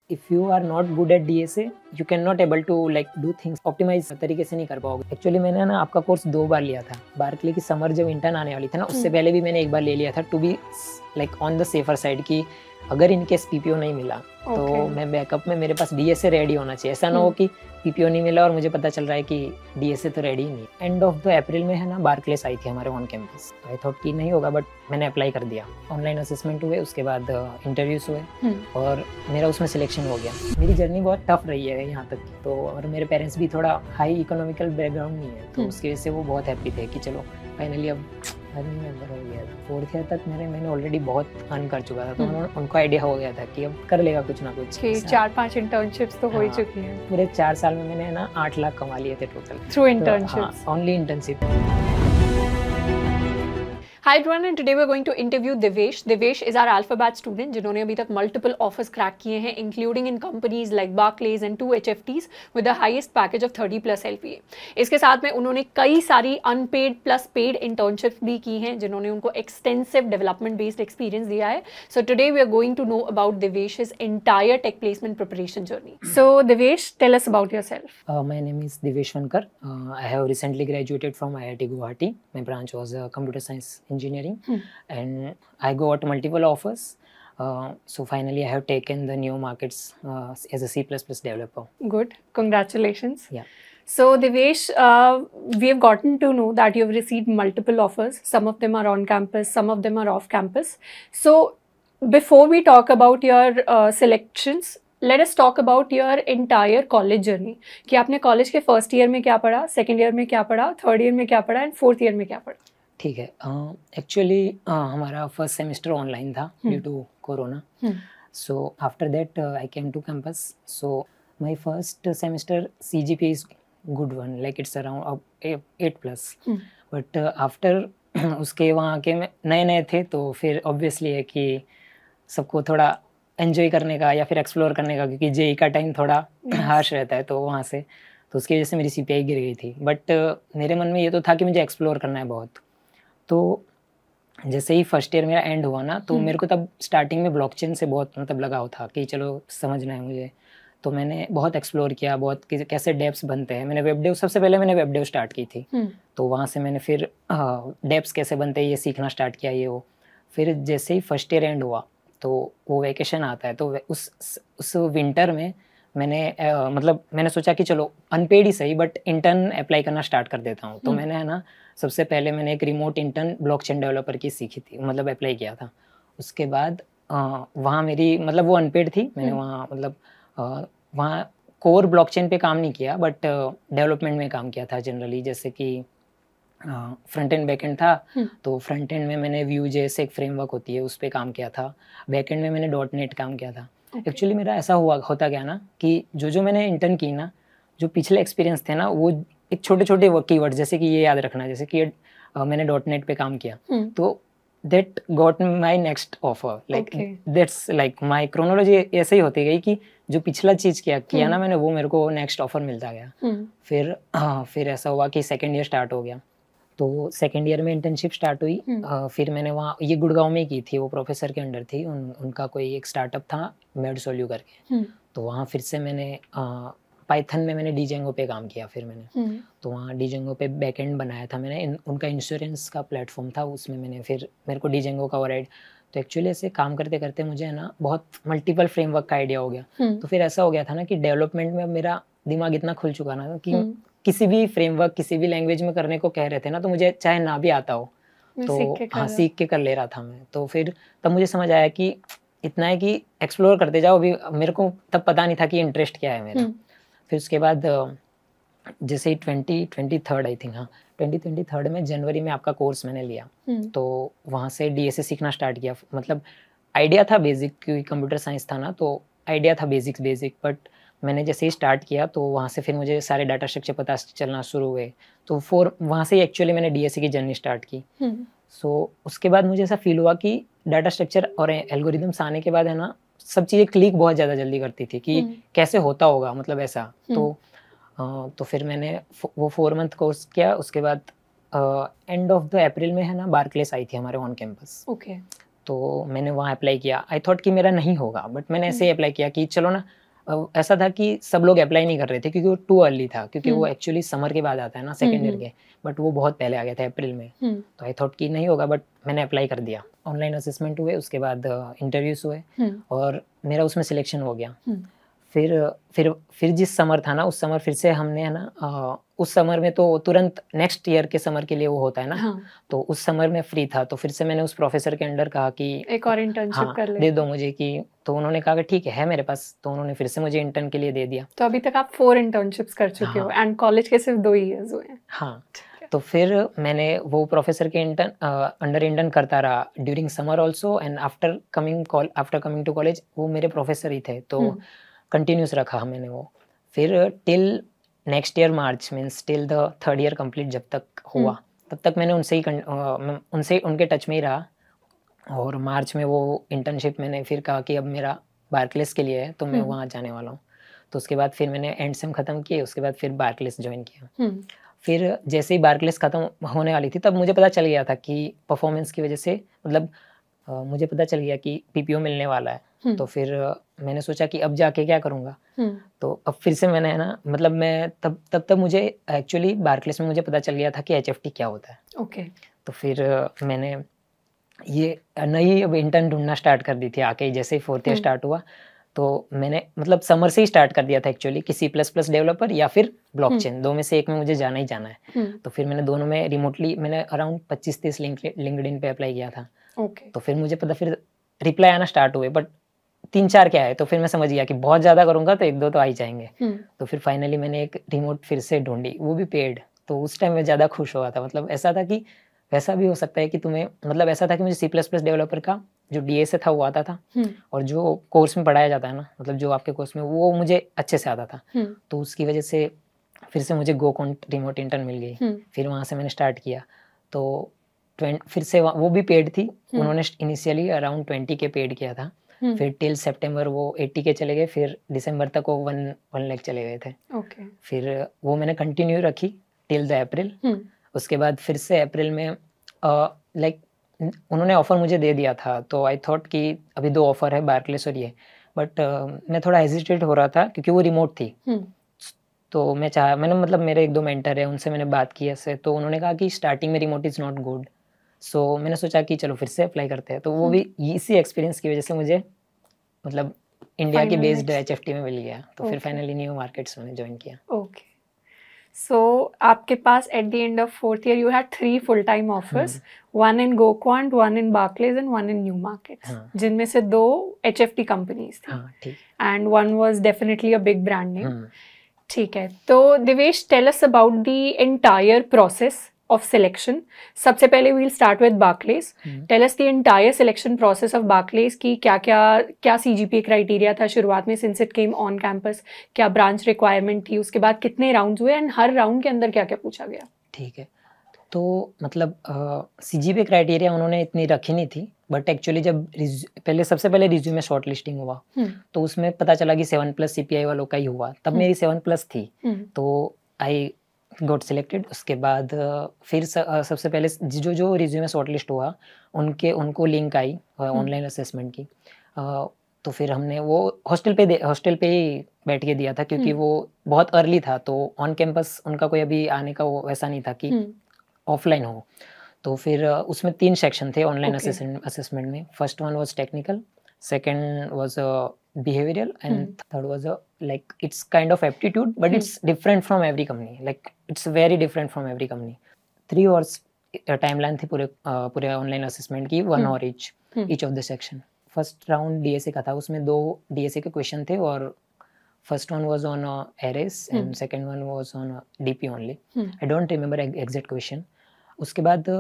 If you are not good at DSA you can not able to like do things optimize तरीके से नहीं कर पाओगे। Actually मैंने ना आपका कोर्स 2 बार लिया था। बार्कले की समर जब इंटर्न आने वाली थी ना, उससे पहले भी मैंने एक बार ले लिया था to be like on the safer side की अगर इनकेस पीपीओ नहीं मिला तो मैं बैकअप में मेरे पास डीएसए रेडी होना चाहिए। ऐसा ना हो कि पीपीओ नहीं मिला और मुझे पता चल रहा है कि डीएसए तो रेडी ही नहीं। एंड ऑफ द अप्रैल में है ना बार्कलेस आई थी हमारे ऑन कैंपस। आई थॉट कि नहीं होगा, बट मैंने अप्लाई कर दिया। ऑनलाइन असेसमेंट हुए, उसके बाद इंटरव्यूज हुए और मेरा उसमें सिलेक्शन हो गया। मेरी जर्नी बहुत टफ रही है यहाँ तक तो, और मेरे पेरेंट्स भी थोड़ा हाई इकोनॉमिकल बैकग्राउंड नहीं है, तो उसकी वजह से वो बहुत हैप्पी थे कि चलो फाइनली अब अर्निंग मेंबर हो गया। 4th ईयर तक मैंने ऑलरेडी बहुत अर्न कर चुका था, तो उनको आइडिया हो गया था कि अब कर लेगा कुछ ना कुछ। 4-5 इंटर्नशिप्स तो हो ही चुकी हैं। पूरे 4 साल में मैंने ना 8 लाख कमा लिए थे total through internships. Only internship. Hi everyone, and today we're going to interview Devesh. Devesh is our Alpha Batch student जिन्होंने अभी तक multiple offers crack किए हैं, including in companies like Barclays and 2 HFTs with the highest package of 30+ LPA. इसके साथ में उन्होंने कई सारी unpaid plus paid internships भी की हैं, जिन्होंने उनको extensive development based experience दिया है. So today we are going to know about Devesh's entire tech placement preparation journey. So Devesh, tell us about yourself. My name is Devesh Vankar. I have recently graduated from IIT Guwahati. My branch was computer science engineering and I got multiple offers. So finally I have taken the new markets as a C++ developer. Good. Congratulations. Yeah. So Devesh, we have gotten to know that you have received multiple offers. Some of them are on campus, some of them are off campus. So before we talk about your selections, let us talk about your entire college journey. कि आपने college के first year में क्या पढ़ा, second year में क्या पढ़ा, third year में क्या पढ़ा एंड फोर्थ ईयर में क्या पढ़ा? ठीक है। एक्चुअली हमारा फर्स्ट सेमेस्टर ऑनलाइन था due to corona. So after that I came to campus. So my first semester CGPA is good one, like it's around 8+। But after उसके वहाँ के नए नए थे, तो फिर ऑब्वियसली है कि सबको थोड़ा एंजॉय करने का या फिर एक्सप्लोर करने का, क्योंकि जेई का टाइम थोड़ा हार्श रहता है, तो वहाँ से तो उसकी वजह से मेरी CPI गिर गई थी। बट मेरे मन में ये तो था कि मुझे एक्सप्लोर करना है बहुत। तो जैसे ही फर्स्ट ईयर मेरा एंड हुआ ना, तो मेरे को तब स्टार्टिंग में ब्लॉकचेन से बहुत मतलब लगाव था कि चलो समझना है मुझे। तो मैंने बहुत एक्सप्लोर किया, बहुत कैसे डेप्स बनते हैं। मैंने वेब डेव, सबसे पहले मैंने वेब डेव स्टार्ट की थी। तो वहाँ से मैंने फिर डेप्स कैसे बनते हैं ये सीखना स्टार्ट किया, ये वो। फिर जैसे ही फर्स्ट ईयर एंड हुआ तो वो वेकेशन आता है, तो उस विंटर में मैंने मतलब मैंने सोचा कि चलो अनपेड ही सही बट इंटर्न अप्लाई करना स्टार्ट कर देता हूँ। तो मैंने है ना सबसे पहले मैंने एक रिमोट इंटर्न ब्लॉकचेन डेवलपर की सीखी थी, मतलब अप्लाई किया था। उसके बाद वहाँ मेरी मतलब वो अनपेड थी। मैंने वहाँ मतलब वहाँ कोर ब्लॉकचेन पे काम नहीं किया, बट डेवलपमेंट में काम किया था जनरली। जैसे कि फ्रंट एंड बैक एंड था, तो फ्रंट एंड में मैंने Vue.js एक फ्रेमवर्क होती है, उस पर काम किया था। बैक एंड में मैंने .NET काम किया था। एक्चुअली मेरा ऐसा होता गया ना कि जो मैंने इंटर्न की ना, जो पिछले एक्सपीरियंस थे ना, वो एक छोटे छोटे कीवर्ड, जैसे कि ये याद रखना, जैसे कि मैंने .NET पे काम किया, तो that got my next offer. Like that's like my chronology ऐसे ही होती गई कि जो पिछला चीज़ किया ना मैंने, वो मेरे को नेक्स्ट ऑफर मिलता गया। फिर ऐसा हुआ कि सेकेंड ईयर स्टार्ट हो गया, तो सेकेंड ईयर में इंटर्नशिप स्टार्ट हुई। फिर मैंने वहाँ ये गुड़गांव में की थी, वो प्रोफेसर के अंडर थी। उनका कोई एक स्टार्टअप था मेडसोल्यू करके। तो वहाँ फिर से मैंने पाइथन में मैंने डीजेंगो पे काम किया। फिर मैंने तो वहाँ डीजेंगो पे बैकएंड बनाया था मैंने। उनका इंश्योरेंस का प्लेटफॉर्म था, उसमें मैंने फिर मेरे को डीजेंगो का ओवरराइड। तो एक्चुअली ऐसे काम करते करते मुझे है ना बहुत मल्टीपल फ्रेमवर्क का आइडिया हो गया। तो फिर ऐसा हो गया था ना कि डेवलपमेंट में अब मेरा दिमाग इतना खुल चुका ना कि किसी भी फ्रेमवर्क किसी भी लैंग्वेज में करने को कह रहे थे ना, तो मुझे चाहे ना भी आता हो तो सीख के कर ले रहा था मैं। तो फिर तब मुझे समझ आया कि इतना है कि एक्सप्लोर करते जाओ। अभी मेरे को तब पता नहीं था कि इंटरेस्ट क्या है मेरा। फिर उसके बाद जैसे ही 2023 आई थिंक, हाँ 2023 में जनवरी में आपका कोर्स मैंने लिया। तो वहाँ से डीएसए सीखना स्टार्ट किया। मतलब आइडिया था बेसिक, क्योंकि कंप्यूटर साइंस था ना, तो आइडिया था बेसिक। बट मैंने जैसे ही स्टार्ट किया तो वहाँ से फिर मुझे सारे डाटा स्ट्रक्चर पता चलना शुरू हुए। तो वहाँ से एक्चुअली मैंने डीएसए की जर्नी स्टार्ट की। सो उसके बाद मुझे ऐसा फील हुआ कि डाटा स्ट्रक्चर और एल्गोरिदम्स आने के बाद है ना, सब चीज़ें क्लिक बहुत ज़्यादा जल्दी करती थी कि कैसे होता होगा, मतलब ऐसा। तो फिर मैंने वो 4 मंथ कोर्स किया। उसके बाद एंड ऑफ द अप्रैल में है ना बार्कलेस आई थी हमारे ऑन कैंपस। तो मैंने वहाँ अप्लाई किया। आई थॉट कि मेरा नहीं होगा, बट मैंने ऐसे अप्लाई किया कि चलो ना, ऐसा था कि सब लोग अप्लाई नहीं कर रहे थे क्योंकि वो टू अर्ली था, क्योंकि वो एक्चुअली समर के बाद आता है ना सेकेंड ईयर के, बट वो बहुत पहले आ गया था अप्रैल में। तो आई थॉट कि नहीं होगा, बट मैंने अप्लाई कर दिया। ऑनलाइन असेसमेंट हुए, उसके बाद इंटरव्यूज हुए और मेरा उसमें सिलेक्शन हो गया। फिर जिस समर था ना, उस समर फिर से हमने है ना, उस समर में तो तुरंत नेक्स्ट ईयर के समर के लिए वो होता है ना, तो उस समर में फ्री था, तो फिर से मैंने उस प्रोफेसर के अंडर कहा कि एक और इंटर्नशिप कर ले, दे दो मुझे कि, तो उन्होंने कहा कि ठीक है मेरे पास, तो उन्होंने फिर से मुझे इंटर्न के लिए दे दिया। तो अभी तक आप 4 इंटर्नशिप्स कर चुके हो एंड कॉलेज के सिर्फ 2 ईयर्स हुए हैं। हाँ, तो फिर मैंने वो प्रोफेसर के अंडर इंटर्न करता रहा during summer also, and after coming to college वो मेरे प्रोफेसर ही थे, तो कंटिन्यूस रखा मैंने वो। फिर till next year March, means till the third year complete जब तक हुआ, तब तक मैंने उनसे उनके टच में ही रहा। और मार्च में वो इंटर्नशिप मैंने फिर कहा कि अब मेरा बार्कलेस के लिए है, तो मैं वहाँ जाने वाला हूँ। तो उसके बाद फिर मैंने एंड सेम ख़त्म किए, उसके बाद फिर बार्कलेस ज्वाइन किया। फिर जैसे ही बार्कलेस ख़त्म होने वाली थी, तब मुझे पता चल गया था कि परफॉर्मेंस की वजह से, मतलब मुझे पता चल गया कि पीपीओ मिलने वाला है। तो फिर मैंने सोचा कि अब जाके क्या करूँगा। तो अब फिर से मैंने है ना, मतलब मैं तब मुझे एक्चुअली बार्कलेस में मुझे पता चल गया था कि एचएफटी क्या होता है। ओके। तो फिर मैंने ये नई अब इंटर्न ढूंढना स्टार्ट कर दी थी आके, जैसे ही फोर्थ ईयर स्टार्ट हुआ, तो मैंने मतलब समर से ही स्टार्ट कर दिया था एक्चुअली कि C++ डेवलपर या फिर ब्लॉकचेन, दो में से एक में मुझे जाना ही जाना है। तो फिर मैंने दोनों में रिमोटली मैंने अराउंड 25-30 लिंक्डइन पे अप्लाई किया था। तो फिर मुझे पता, फिर रिप्लाई आना स्टार्ट हुए, बट 3-4 क्या है, तो फिर मैं समझ गया कि बहुत ज़्यादा करूँगा तो 1-2 तो आ ही जाएंगे। तो फिर फाइनली मैंने एक रिमोट फिर से ढूंढी, वो भी पेड। तो उस टाइम मैं ज़्यादा खुश हुआ था, मतलब ऐसा था कि वैसा भी हो सकता है कि तुम्हें, मतलब ऐसा था कि मुझे C++ डेवलपर का जो DA से था वो आता था, और जो कोर्स में पढ़ाया जाता है ना, मतलब जो आपके कोर्स में, वो मुझे अच्छे से आता था। तो उसकी वजह से फिर से मुझे गोकॉन्ट रिमोट इंटर्न मिल गई। फिर वहाँ से मैंने स्टार्ट किया, तो फिर से वो भी पेड थी। उन्होंने इनिशियली अराउंड 20K पेड किया था, फिर टिल सितंबर वो 80K चले गए, फिर दिसंबर तक वो 1 लाख चले गए थे। फिर वो मैंने कंटिन्यू रखी टिल द अप्रैल। उसके बाद फिर से अप्रैल में लाइक उन्होंने ऑफ़र मुझे दे दिया था, तो आई थॉट कि अभी 2 ऑफ़र है, बार्कलेस और ये, बट मैं थोड़ा हेजिटेट हो रहा था क्योंकि वो रिमोट थी। तो मैंने मतलब मेरे 1-2 मेंटर है, उनसे मैंने बात की ऐसे, तो उन्होंने कहा कि स्टार्टिंग में remote is not good. So मैंने सोचा कि चलो फिर से अप्लाई करते हैं, तो वो भी इसी एक्सपीरियंस की वजह से मुझे मतलब इंडिया के बेस्ड HFT में मिल गया। तो फिर फाइनली न्यू मार्केट्स मैंने ज्वाइन किया। ओके, सो आपके पास at the end of 4th year you had 3 full time offers, 1 in GoQuant, 1 in Barclays and 1 in new markets, जिनमें से 2 HFT कंपनीज थी। ठीक। And 1 was definitely a big brand name. ठीक है, तो Divesh, tell us about the entire process of selection. सबसे पहले we'll start with Barclays. Tell us the entire selection process of Barclays की क्या CGPA criteria था शुरुआत में, since it came on campus, क्या branch requirement थी, उसके बाद कितने rounds हुए, and हर round के अंदर क्या क्या पूछा गया? ठीक है, तो मतलब CGPA क्राइटेरिया उन्होंने इतनी रखी नहीं थी, बट एक्चुअली जब सबसे पहले रिज्यूमे शॉर्ट लिस्टिंग हुआ, तो उसमें पता चला कि 7+ CPI वालों का ही हुआ, तब मेरी 7+ थी, तो आई गॉट सिलेक्टेड। उसके बाद फिर सबसे पहले जो रिज्यूमे शॉर्ट लिस्ट हुआ उनको लिंक आई ऑनलाइन असेसमेंट की, तो फिर हमने वो हॉस्टल पे ही बैठ के दिया था, क्योंकि वो बहुत अर्ली था, तो ऑन कैंपस उनका कोई अभी आने का वो वैसा नहीं था कि ऑफलाइन हो। तो फिर उसमें 3 सेक्शन थे ऑनलाइन असेसमेंट में। First one was technical, second was behavioral, and third was like it's kind of aptitude, but it's different from every company, like it's very different from every company. 3 hours timeline थी पूरे online assessment की, 1 hour each of the section. First round DSA का था, उसमें 2 DSA के question थे, और first one was on arrays and second one was on DP only. I don't remember exact question. उसके बाद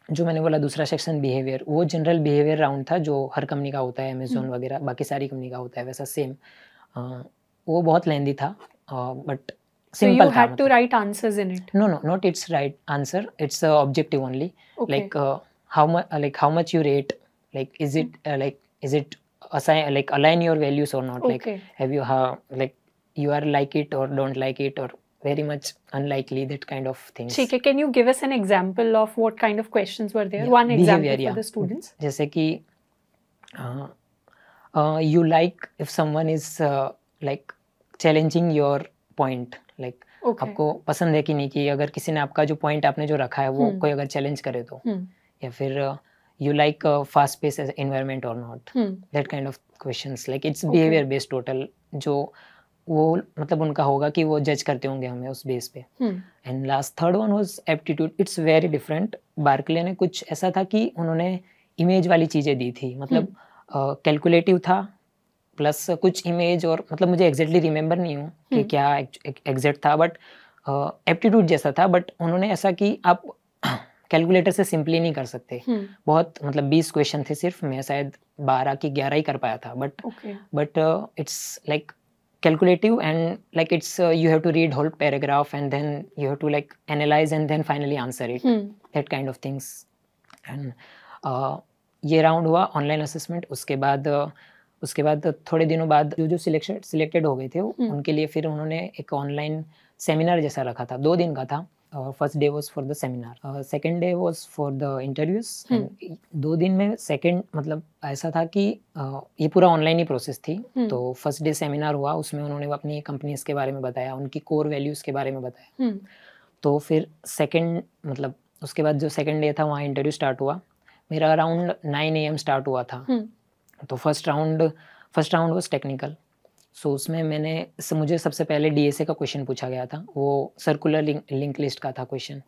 जो मैंने बोला दूसरा सेक्शन बिहेवियर, वो जनरल बिहेवियर राउंड था, जो हर कंपनी का होता है, अमेजोन वगैरह बाकी सारी कंपनी का होता है वैसा सेम। वो बहुत लेंदी था, बट सिंपल था। So you had to write answers in it? No, not it's right answer, it's objective only. Okay. Like how much you rate, like is it assign, like align your values or not, okay. Like have you like you are like it or don't like it, or very much unlikely, that kind of things. ठीक है, can you give us an example of what kind of questions were there? Yeah, One example behavior, for the students. जैसे कि you like if someone is like challenging your point, like Okay. आपको पसंद है कि नहीं कि अगर किसी ने आपका जो पॉइंट आपने जो रखा है वो कोई अगर चैलेंज करे तो, या फिर you like fast paced environment or not, that kind of questions, like it's behavior based total, जो वो मतलब उनका होगा कि वो जज करते होंगे हमें उस बेस पे. And last third one was aptitude. It's very different. Barclays ने कुछ ऐसा था कि उन्होंने इमेज वाली चीज़ें दी थी, मतलब कैलकुलेटिव था प्लस कुछ इमेज, और मतलब मुझे एग्जैक्टली रिमेंबर नहीं हूँ कि क्या एग्जैक्ट था, बट एप्टीट्यूड जैसा था. बट उन्होंने ऐसा कि आप कैलकुलेटर से सिंपली नहीं कर सकते. बहुत मतलब 20 क्वेश्चन थे सिर्फ, मैं शायद 12 की 11 ही कर पाया था. But it's like calculative, and like it's you have to read whole paragraph and then you have to like analyze and then finally answer it, that kind of things. and ये round हुआ online assessment. उसके बाद थोड़े दिनों बाद जो selected हो गए थे उनके लिए फिर उन्होंने एक ऑनलाइन सेमिनार जैसा रखा था, 2 दिन का था. First day was for the seminar, second day was for the interviews. 2 दिन में सेकंड मतलब ऐसा था कि ये पूरा ऑनलाइन ही प्रोसेस थी. तो फर्स्ट डे सेमिनार हुआ, उसमें उन्होंने अपनी कंपनीज के बारे में बताया, उनकी कोर वैल्यूज के बारे में बताया. तो फिर सेकंड मतलब उसके बाद जो सेकंड डे था वहाँ इंटरव्यू स्टार्ट हुआ. मेरा अराउंड 9 AM स्टार्ट हुआ था. तो फर्स्ट राउंड वाज टेक्निकल. सो उसमें मुझे सबसे पहले DSA का क्वेश्चन पूछा गया था. वो सर्कुलर लिंक लिस्ट का था क्वेश्चन.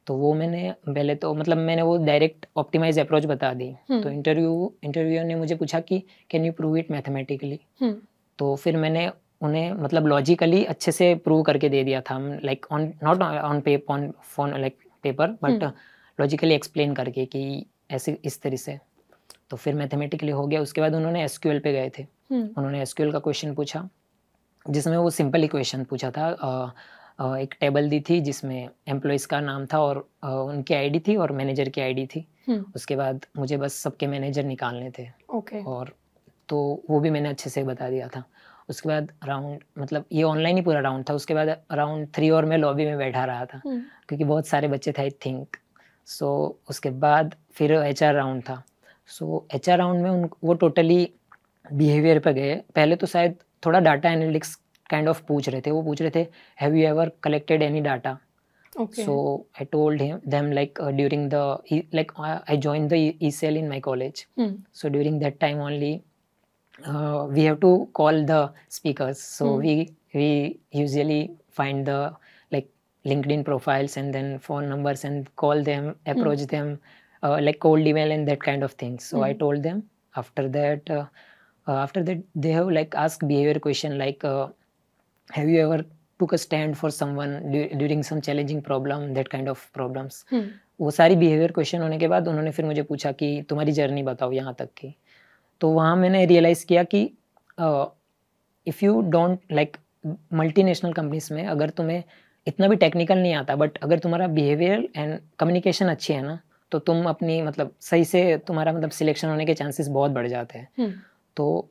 तो वो मैंने पहले तो मतलब मैंने वो डायरेक्ट ऑप्टिमाइज अप्रोच बता दी. तो इंटरव्यूअर ने मुझे पूछा कि can you prove it mathematically. तो फिर मैंने उन्हें मतलब लॉजिकली अच्छे से प्रूव करके दे दिया था, like not on paper but logically explain करके कि ऐसे इस तरह से. तो फिर मैथमेटिकली हो गया. उसके बाद उन्होंने SQL पे गए थे. उन्होंने SQL का क्वेश्चन पूछा जिसमें वो सिंपल ही क्वेश्चन पूछा था. एक टेबल दी थी जिसमें एम्प्लॉयज़ का नाम था और उनकी आईडी थी और मैनेजर की आईडी थी. उसके बाद मुझे बस सबके मैनेजर निकालने थे. और तो वो भी मैंने अच्छे से बता दिया था. उसके बाद राउंड मतलब ये ऑनलाइन ही पूरा राउंड था. उसके बाद अराउंड 3 और मैं लॉबी में बैठा रहा था क्योंकि बहुत सारे बच्चे थे आई थिंक. सो उसके बाद फिर HR राउंड था. सो HR राउंड में वो टोटली बिहेवियर पे गए. पहले तो शायद थोड़ा डाटा एनालिटिक्स काइंड ऑफ पूछ रहे थे. वो पूछ रहे थे have you ever collected any data. So I told them like during the like I joined the ECL in my college. So during that time only we have to call the speakers. So we usually find the like LinkedIn profiles and then phone numbers and call them, approach them, like cold email and that kind of things. So I told them. After that they have like asked behavior question like have you ever took a stand for someone during some challenging problem, that kind of problems. वो सारी behaviour question होने के बाद उन्होंने फिर मुझे पूछा कि तुम्हारी जर्नी बताओ यहाँ तक की. तो वहाँ मैंने रियलाइज़ किया कि if you don't like multinational companies में अगर तुम्हें इतना भी टेक्निकल नहीं आता बट अगर तुम्हारा बिहेवियर एंड कम्युनिकेशन अच्छी है ना तो तुम अपनी मतलब सही से तुम्हारा मतलब सिलेक्शन होने के चांसेस बहुत बढ़ जाते हैं. तो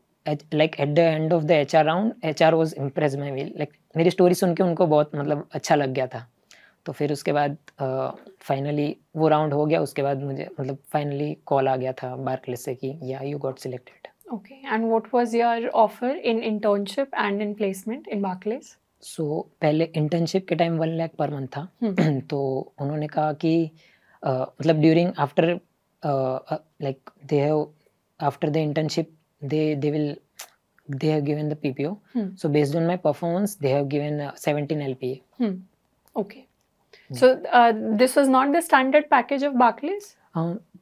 like eight the end of the HR round HR was impress my way. Like मेरी स्टोरी सुन के उनको बहुत मतलब अच्छा लग गया था. तो फिर उसके बाद फाइनली वो राउंड हो गया. उसके बाद मुझे मतलब फाइनली कॉल आ गया था बार्कले से कि या you got selected. Okay. And what was your offer in internship and in placement in Barclays? So पहले इंटर्नशिप के टाइम 1 लाख पर मंथ था. तो उन्होंने कहा कि मतलब during after like they have after the internship they have given the PPO. So based on my performance they have given 17 LPA. Okay. So this was not the standard package of Barclays?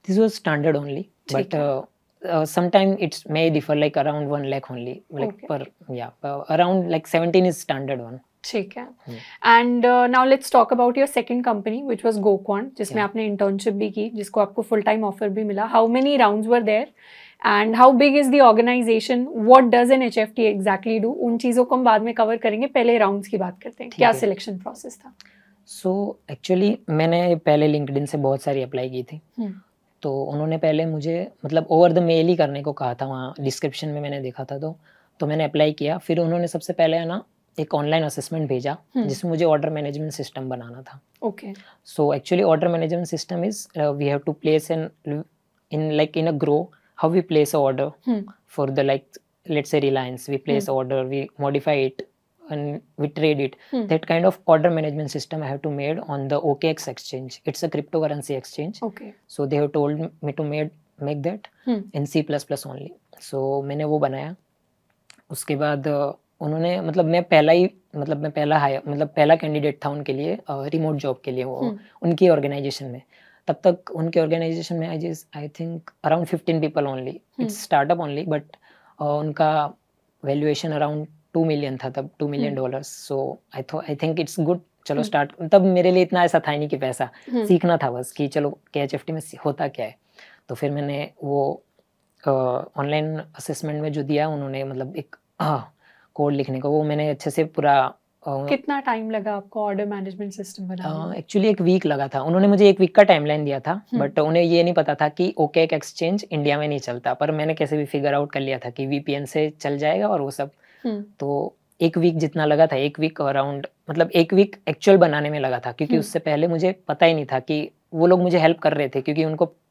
This was standard only, but sometime it may differ like around 1 lakh only, like around like 17 is standard one. ठीक है. And now let's talk about your second company which was GoQuant, जिसमें आपने internship भी की, जिसको आपको full time offer भी मिला. How many rounds were there? And how big is the organization? What does an HFT exactly do? उन चीज़ों को हम बाद में कवर करेंगे. पहले राउंड्स की बात करते हैं. क्या सिलेक्शन प्रोसेस था? सो एक्चुअली मैंने पहले लिंक्डइन से बहुत सारी अप्लाई की थी. तो उन्होंने पहले मुझे मतलब ओवर द मेल ही करने को कहा था. वहाँ डिस्क्रिप्शन में मैंने देखा था तो मैंने अप्लाई किया. फिर उन्होंने सबसे पहले है ना एक ऑनलाइन असेसमेंट भेजा जिसमें मुझे ऑर्डर मैनेजमेंट सिस्टम बनाना था. Okay. So actually order management system is we have to place in a grow how we place a order for the, like, let's say Reliance, we place order, we modify it and we trade it. That kind of order management system I have to made on the OKX exchange. It's a cryptocurrency exchange. Okay. So they have told me to make that in C++ only. So मैंने वो बनाया. उसके बाद उन्होंने मैं पहला candidate था उनके लिए रिमोट जॉब के लिए, वो उनकी ऑर्गेनाइजेशन में. तब तक उनके ऑर्गेनाइजेशन में I think around 15 people only. It's startup only, but उनका वैल्यूएशन अराउंड $2 million था तब, $2 million. So I think it's good. चलो स्टार्ट. तब मेरे लिए इतना ऐसा था ही नहीं कि पैसा, सीखना था बस कि चलो KHFT में होता क्या है. तो फिर मैंने वो ऑनलाइन असेसमेंट में जो दिया उन्होंने, एक कोड लिखने को, वो मैंने अच्छे से पूरा. कितना टाइम लगा आपको ऑर्डर मैनेजमेंट सिस्टम बनाने में? एक्चुअली 1 वीक लगा था. उन्होंने मुझे 1 वीक का टाइमलाइन दिया था, बट उन्हें ये नहीं पता था कि OKX एक्सचेंज इंडिया में नहीं चलता. पर मैंने कैसे भी फिगर आउट कर लिया था कि VPN से चल जाएगा और वो सब. तो 1 वीक जितना लगा था, 1 वीक अराउंड, 1 वीक एक्चुअल बनाने में लगा था, क्योंकि उससे पहले मुझे पता ही नहीं था कि वो लोग मुझे हेल्प कर रहे थे, क्योंकि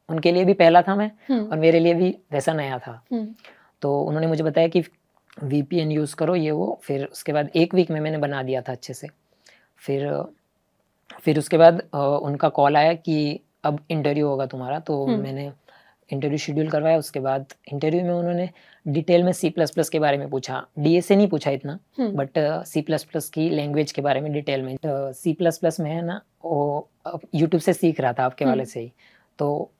उनके लिए भी पहला था मैं, और मेरे लिए भी वैसा नया था. तो उन्होंने मुझे बताया कि VPN यूज़ करो, ये वो. फिर उसके बाद 1 वीक में मैंने बना दिया था अच्छे से. फिर उसके बाद उनका कॉल आया कि अब इंटरव्यू होगा तुम्हारा. तो मैंने इंटरव्यू शेड्यूल करवाया. उसके बाद इंटरव्यू में उन्होंने डिटेल में C++ के बारे में पूछा. DSA नहीं पूछा इतना, बट C++ की लैंग्वेज के बारे में डिटेल में. C++ में है ना, वो यूट्यूब से सीख रहा था आपके वाले से ही. तो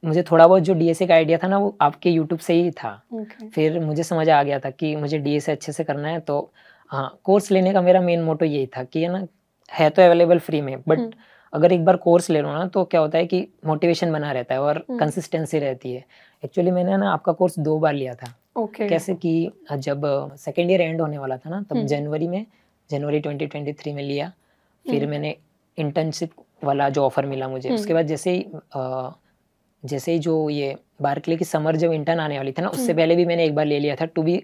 मुझे थोड़ा बहुत जो DSA का आइडिया था ना, वो आपके यूट्यूब से ही था. फिर मुझे समझ आ गया था कि मुझे DSA अच्छे से करना है. तो हाँ, कोर्स लेने का मेरा मेन मोटो यही था कि है ना, है तो अवेलेबल फ्री में, बट अगर एक बार कोर्स ले लो ना, तो क्या होता है कि मोटिवेशन बना रहता है और कंसिस्टेंसी रहती है. एक्चुअली मैंने ना आपका कोर्स 2 बार लिया था. कैसे कि जब सेकेंड ईयर एंड होने वाला था ना, तब जनवरी 2023 में लिया. फिर मैंने इंटर्नशिप वाला जो ऑफर मिला मुझे, उसके बाद जैसे ही जो ये बार्कले की समर जब इंटर्न आने वाली थी ना, उससे पहले भी मैंने एक बार ले लिया था, to be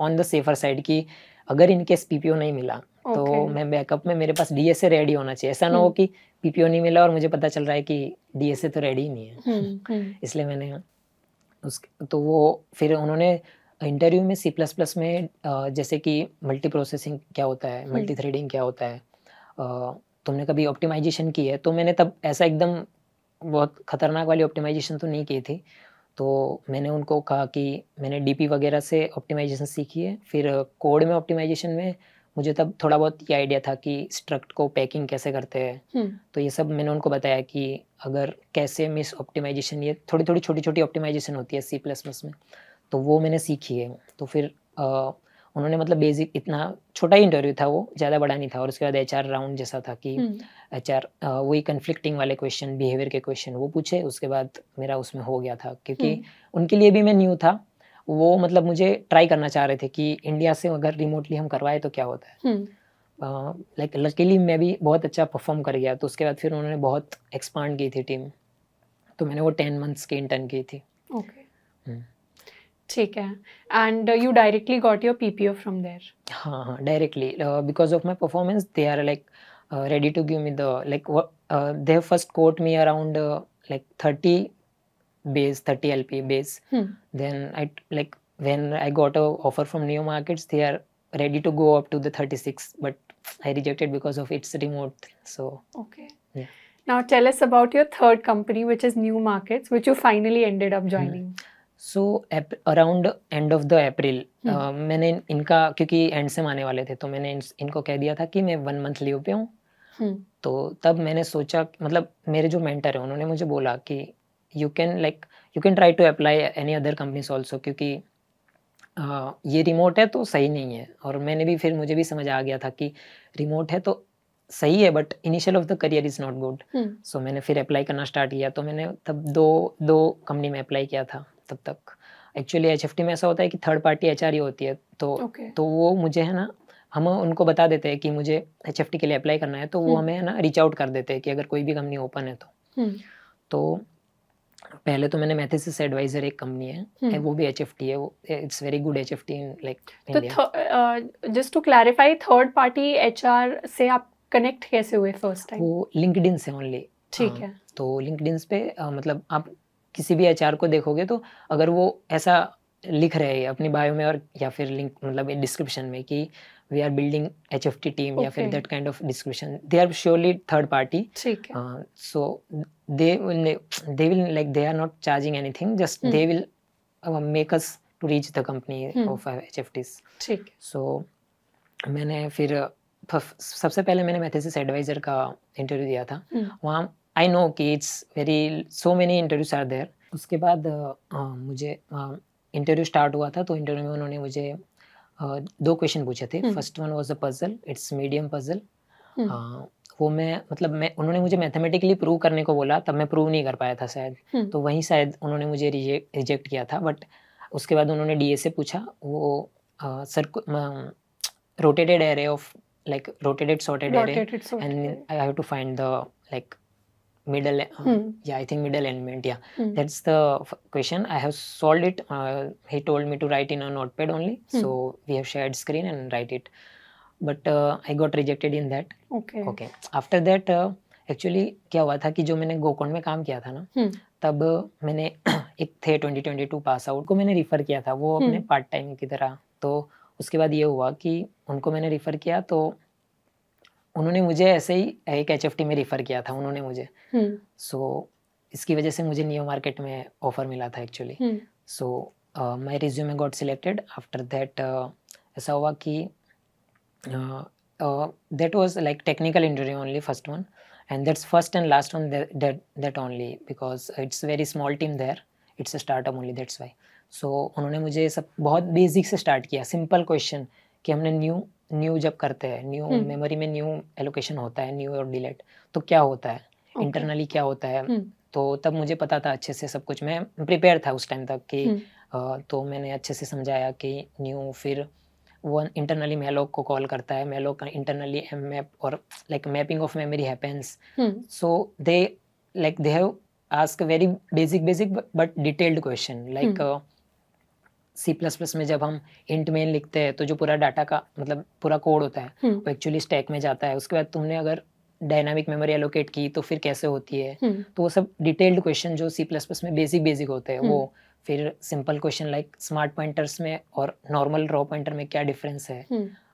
on the safer side, कि अगर इनकेस PPO नहीं मिला तो मैं बैकअप में, मेरे पास DSA रेडी होना चाहिए. ऐसा ना हो कि PPO नहीं मिला और मुझे पता चल रहा है कि DSA तो रेडी ही नहीं है. इसलिए मैंने तो वो फिर उन्होंने इंटरव्यू में C++ में जैसे कि मल्टी प्रोसेसिंग क्या होता है, मल्टी थ्रेडिंग क्या होता है, तुमने कभी ऑप्टिमाइजेशन की है? तो मैंने तब ऐसा एकदम बहुत खतरनाक वाली ऑप्टिमाइजेशन तो नहीं की थी. तो मैंने उनको कहा कि मैंने DP वगैरह से ऑप्टिमाइजेशन सीखी है. फिर कोड में ऑप्टिमाइजेशन में मुझे तब थोड़ा बहुत ये आइडिया था कि स्ट्रक्ट को पैकिंग कैसे करते हैं. तो ये सब मैंने उनको बताया कि अगर कैसे मिस ऑप्टिमाइजेशन, ये थोड़ी छोटी ऑप्टिमाइजेशन होती है C++ में, तो वो मैंने सीखी है. तो फिर उन्होंने बेसिक, इतना छोटा ही इंटरव्यू था वो, ज़्यादा बड़ा नहीं था. और उसके बाद HR राउंड जैसा था कि HR वही कन्फ्लिक्टिंग वाले क्वेश्चन, बिहेवियर के क्वेश्चन वो पूछे. उसके बाद मेरा उसमें हो गया था, क्योंकि उनके लिए भी मैं न्यू था. वो मुझे ट्राई करना चाह रहे थे कि इंडिया से अगर रिमोटली हम करवाए तो क्या होता है. लकीली मैं भी बहुत अच्छा परफॉर्म कर गया. तो उसके बाद फिर उन्होंने बहुत एक्सपांड की थी टीम. तो मैंने वो 10 months की इंटर्न की थी. ठीक है. And you directly got your PPO from there? हाँ, directly. Because of my performance they are ready to give me the they have first quote me around 30 LP base. Then when I got a offer from Neo Markets, they are ready to go up to the 36, but I rejected because of its remote. So yeah. Now tell us about your third company, which is New Markets, which you finally ended up joining. So around end of the April मैंने इनका, क्योंकि and से आने वाले थे, तो मैंने इनको कह दिया था कि मैं 1 month लीव पे हूँ. तो तब मैंने सोचा, मेरे जो मेंटर है उन्होंने मुझे बोला कि you can try to apply any other companies also, क्योंकि ये रिमोट है तो सही नहीं है. और मुझे भी समझ आ गया था कि रिमोट है तो सही है, but initial of the career is not good. So मैंने फिर अप्लाई करना स्टार्ट किया. तो मैंने तब दो कंपनी में अप्लाई किया था. तब तक एक्चुअली HFT में ऐसा होता है कि थर्ड पार्टी HR ही होती है. तो वो मुझे है ना, हम उनको बता देते हैं कि मुझे HFT के लिए अप्लाई करना है, तो वो हमें है ना रीच आउट कर देते हैं कि अगर कोई भी कंपनी ओपन है तो पहले तो मैंने मैथेसिस एडवाइजर एक कंपनी है, वो भी HFT है, वो it's very good HFT in like India. तो just to clarify, third party HR से आप कनेक्ट कैसे हुए फर्स्ट टाइम? वो लिंक्डइन से ओनली। ठीक है। तो लिंक्डइन पे मतलब आप किसी भी HR को देखोगे तो अगर वो ऐसा लिख रहे हैं अपनी बायो में और या फिर लिंक मतलब डिस्क्रिप्शन में कि we are building HFT team या फिर that kind of description, they are surely third party. ठीक है। सो they will like they are not charging anything, just they will make us to reach the company of HFTs. ठीक है। So मैंने फिर सबसे पहले मैंने मैथेसिस एडवाइजर का इंटरव्यू दिया था। वहाँ आई नो कि it's very so many interviews are there. उसके बाद मुझे इंटरव्यू स्टार्ट हुआ था, तो इंटरव्यू में उन्होंने मुझे 2 क्वेश्चन पूछे थे। First one was a puzzle, it's medium puzzle. वो मैं उन्होंने मुझे मैथमेटिकली प्रूव करने को बोला, तब मैं प्रूव नहीं कर पाया था शायद, तो वहीं शायद उन्होंने मुझे रिजेक्ट किया था। बट उसके बाद उन्होंने DA से पूछा, वो rotated array of like rotated sorted array, and I have to find the like middle yeah, I think middle element, yeah. That's the question. I have solved it. He told me to write in a notepad only, so we have shared screen and write it, but I got rejected in that. Okay. After that actually क्या हुआ था कि जो मैंने गोकॉन में काम किया था ना, तब मैंने एक थे 2022 पास आउट को मैंने रिफ़र किया था, वो अपने पार्ट टाइम की तरह। तो उसके बाद ये हुआ कि उनको मैंने रिफ़र किया, तो उन्होंने मुझे ऐसे ही एक HFT में रिफ़र किया था उन्होंने मुझे। सो इसकी वजह से मुझे नियो मार्केट में ऑफ़र मिला था actually. So my resume got selected. After that ऐसा हुआ कि that was like technical interview only, first one, and that's first and last one, that only, because it's very small team there, it's a startup only, that's why. So उन्होंने मुझे सब बहुत basic से start किया, simple question कि हमने new जब करते हैं, न्यू मेमोरी में न्यू एलोकेशन होता है, न्यू और डिलीट, तो क्या होता है इंटरनली, क्या होता है। तो तब मुझे पता था अच्छे से सब कुछ, मैं प्रिपेयर था उस टाइम तक कि तो मैंने अच्छे से समझाया कि न्यू, फिर वो इंटरनली मैलोक को कॉल करता है, मैलोक इंटरनली मैप और like mapping of memory happens. So they have ask very basic but detailed question, like C++ में जब हम इंट मेन लिखते हैं तो जो पूरा डाटा का मतलब पूरा कोड होता है वो एक्चुअली स्टैक में जाता है। उसके बाद तुमने अगर डायनामिक मेमोरी एलोकेट की तो फिर कैसे होती है, तो वो सब डिटेल्ड क्वेश्चन जो C++ में बेसिक होते हैं वो। फिर simple question like smart pointers में और नॉर्मल रॉ पॉइंटर में क्या डिफरेंस है।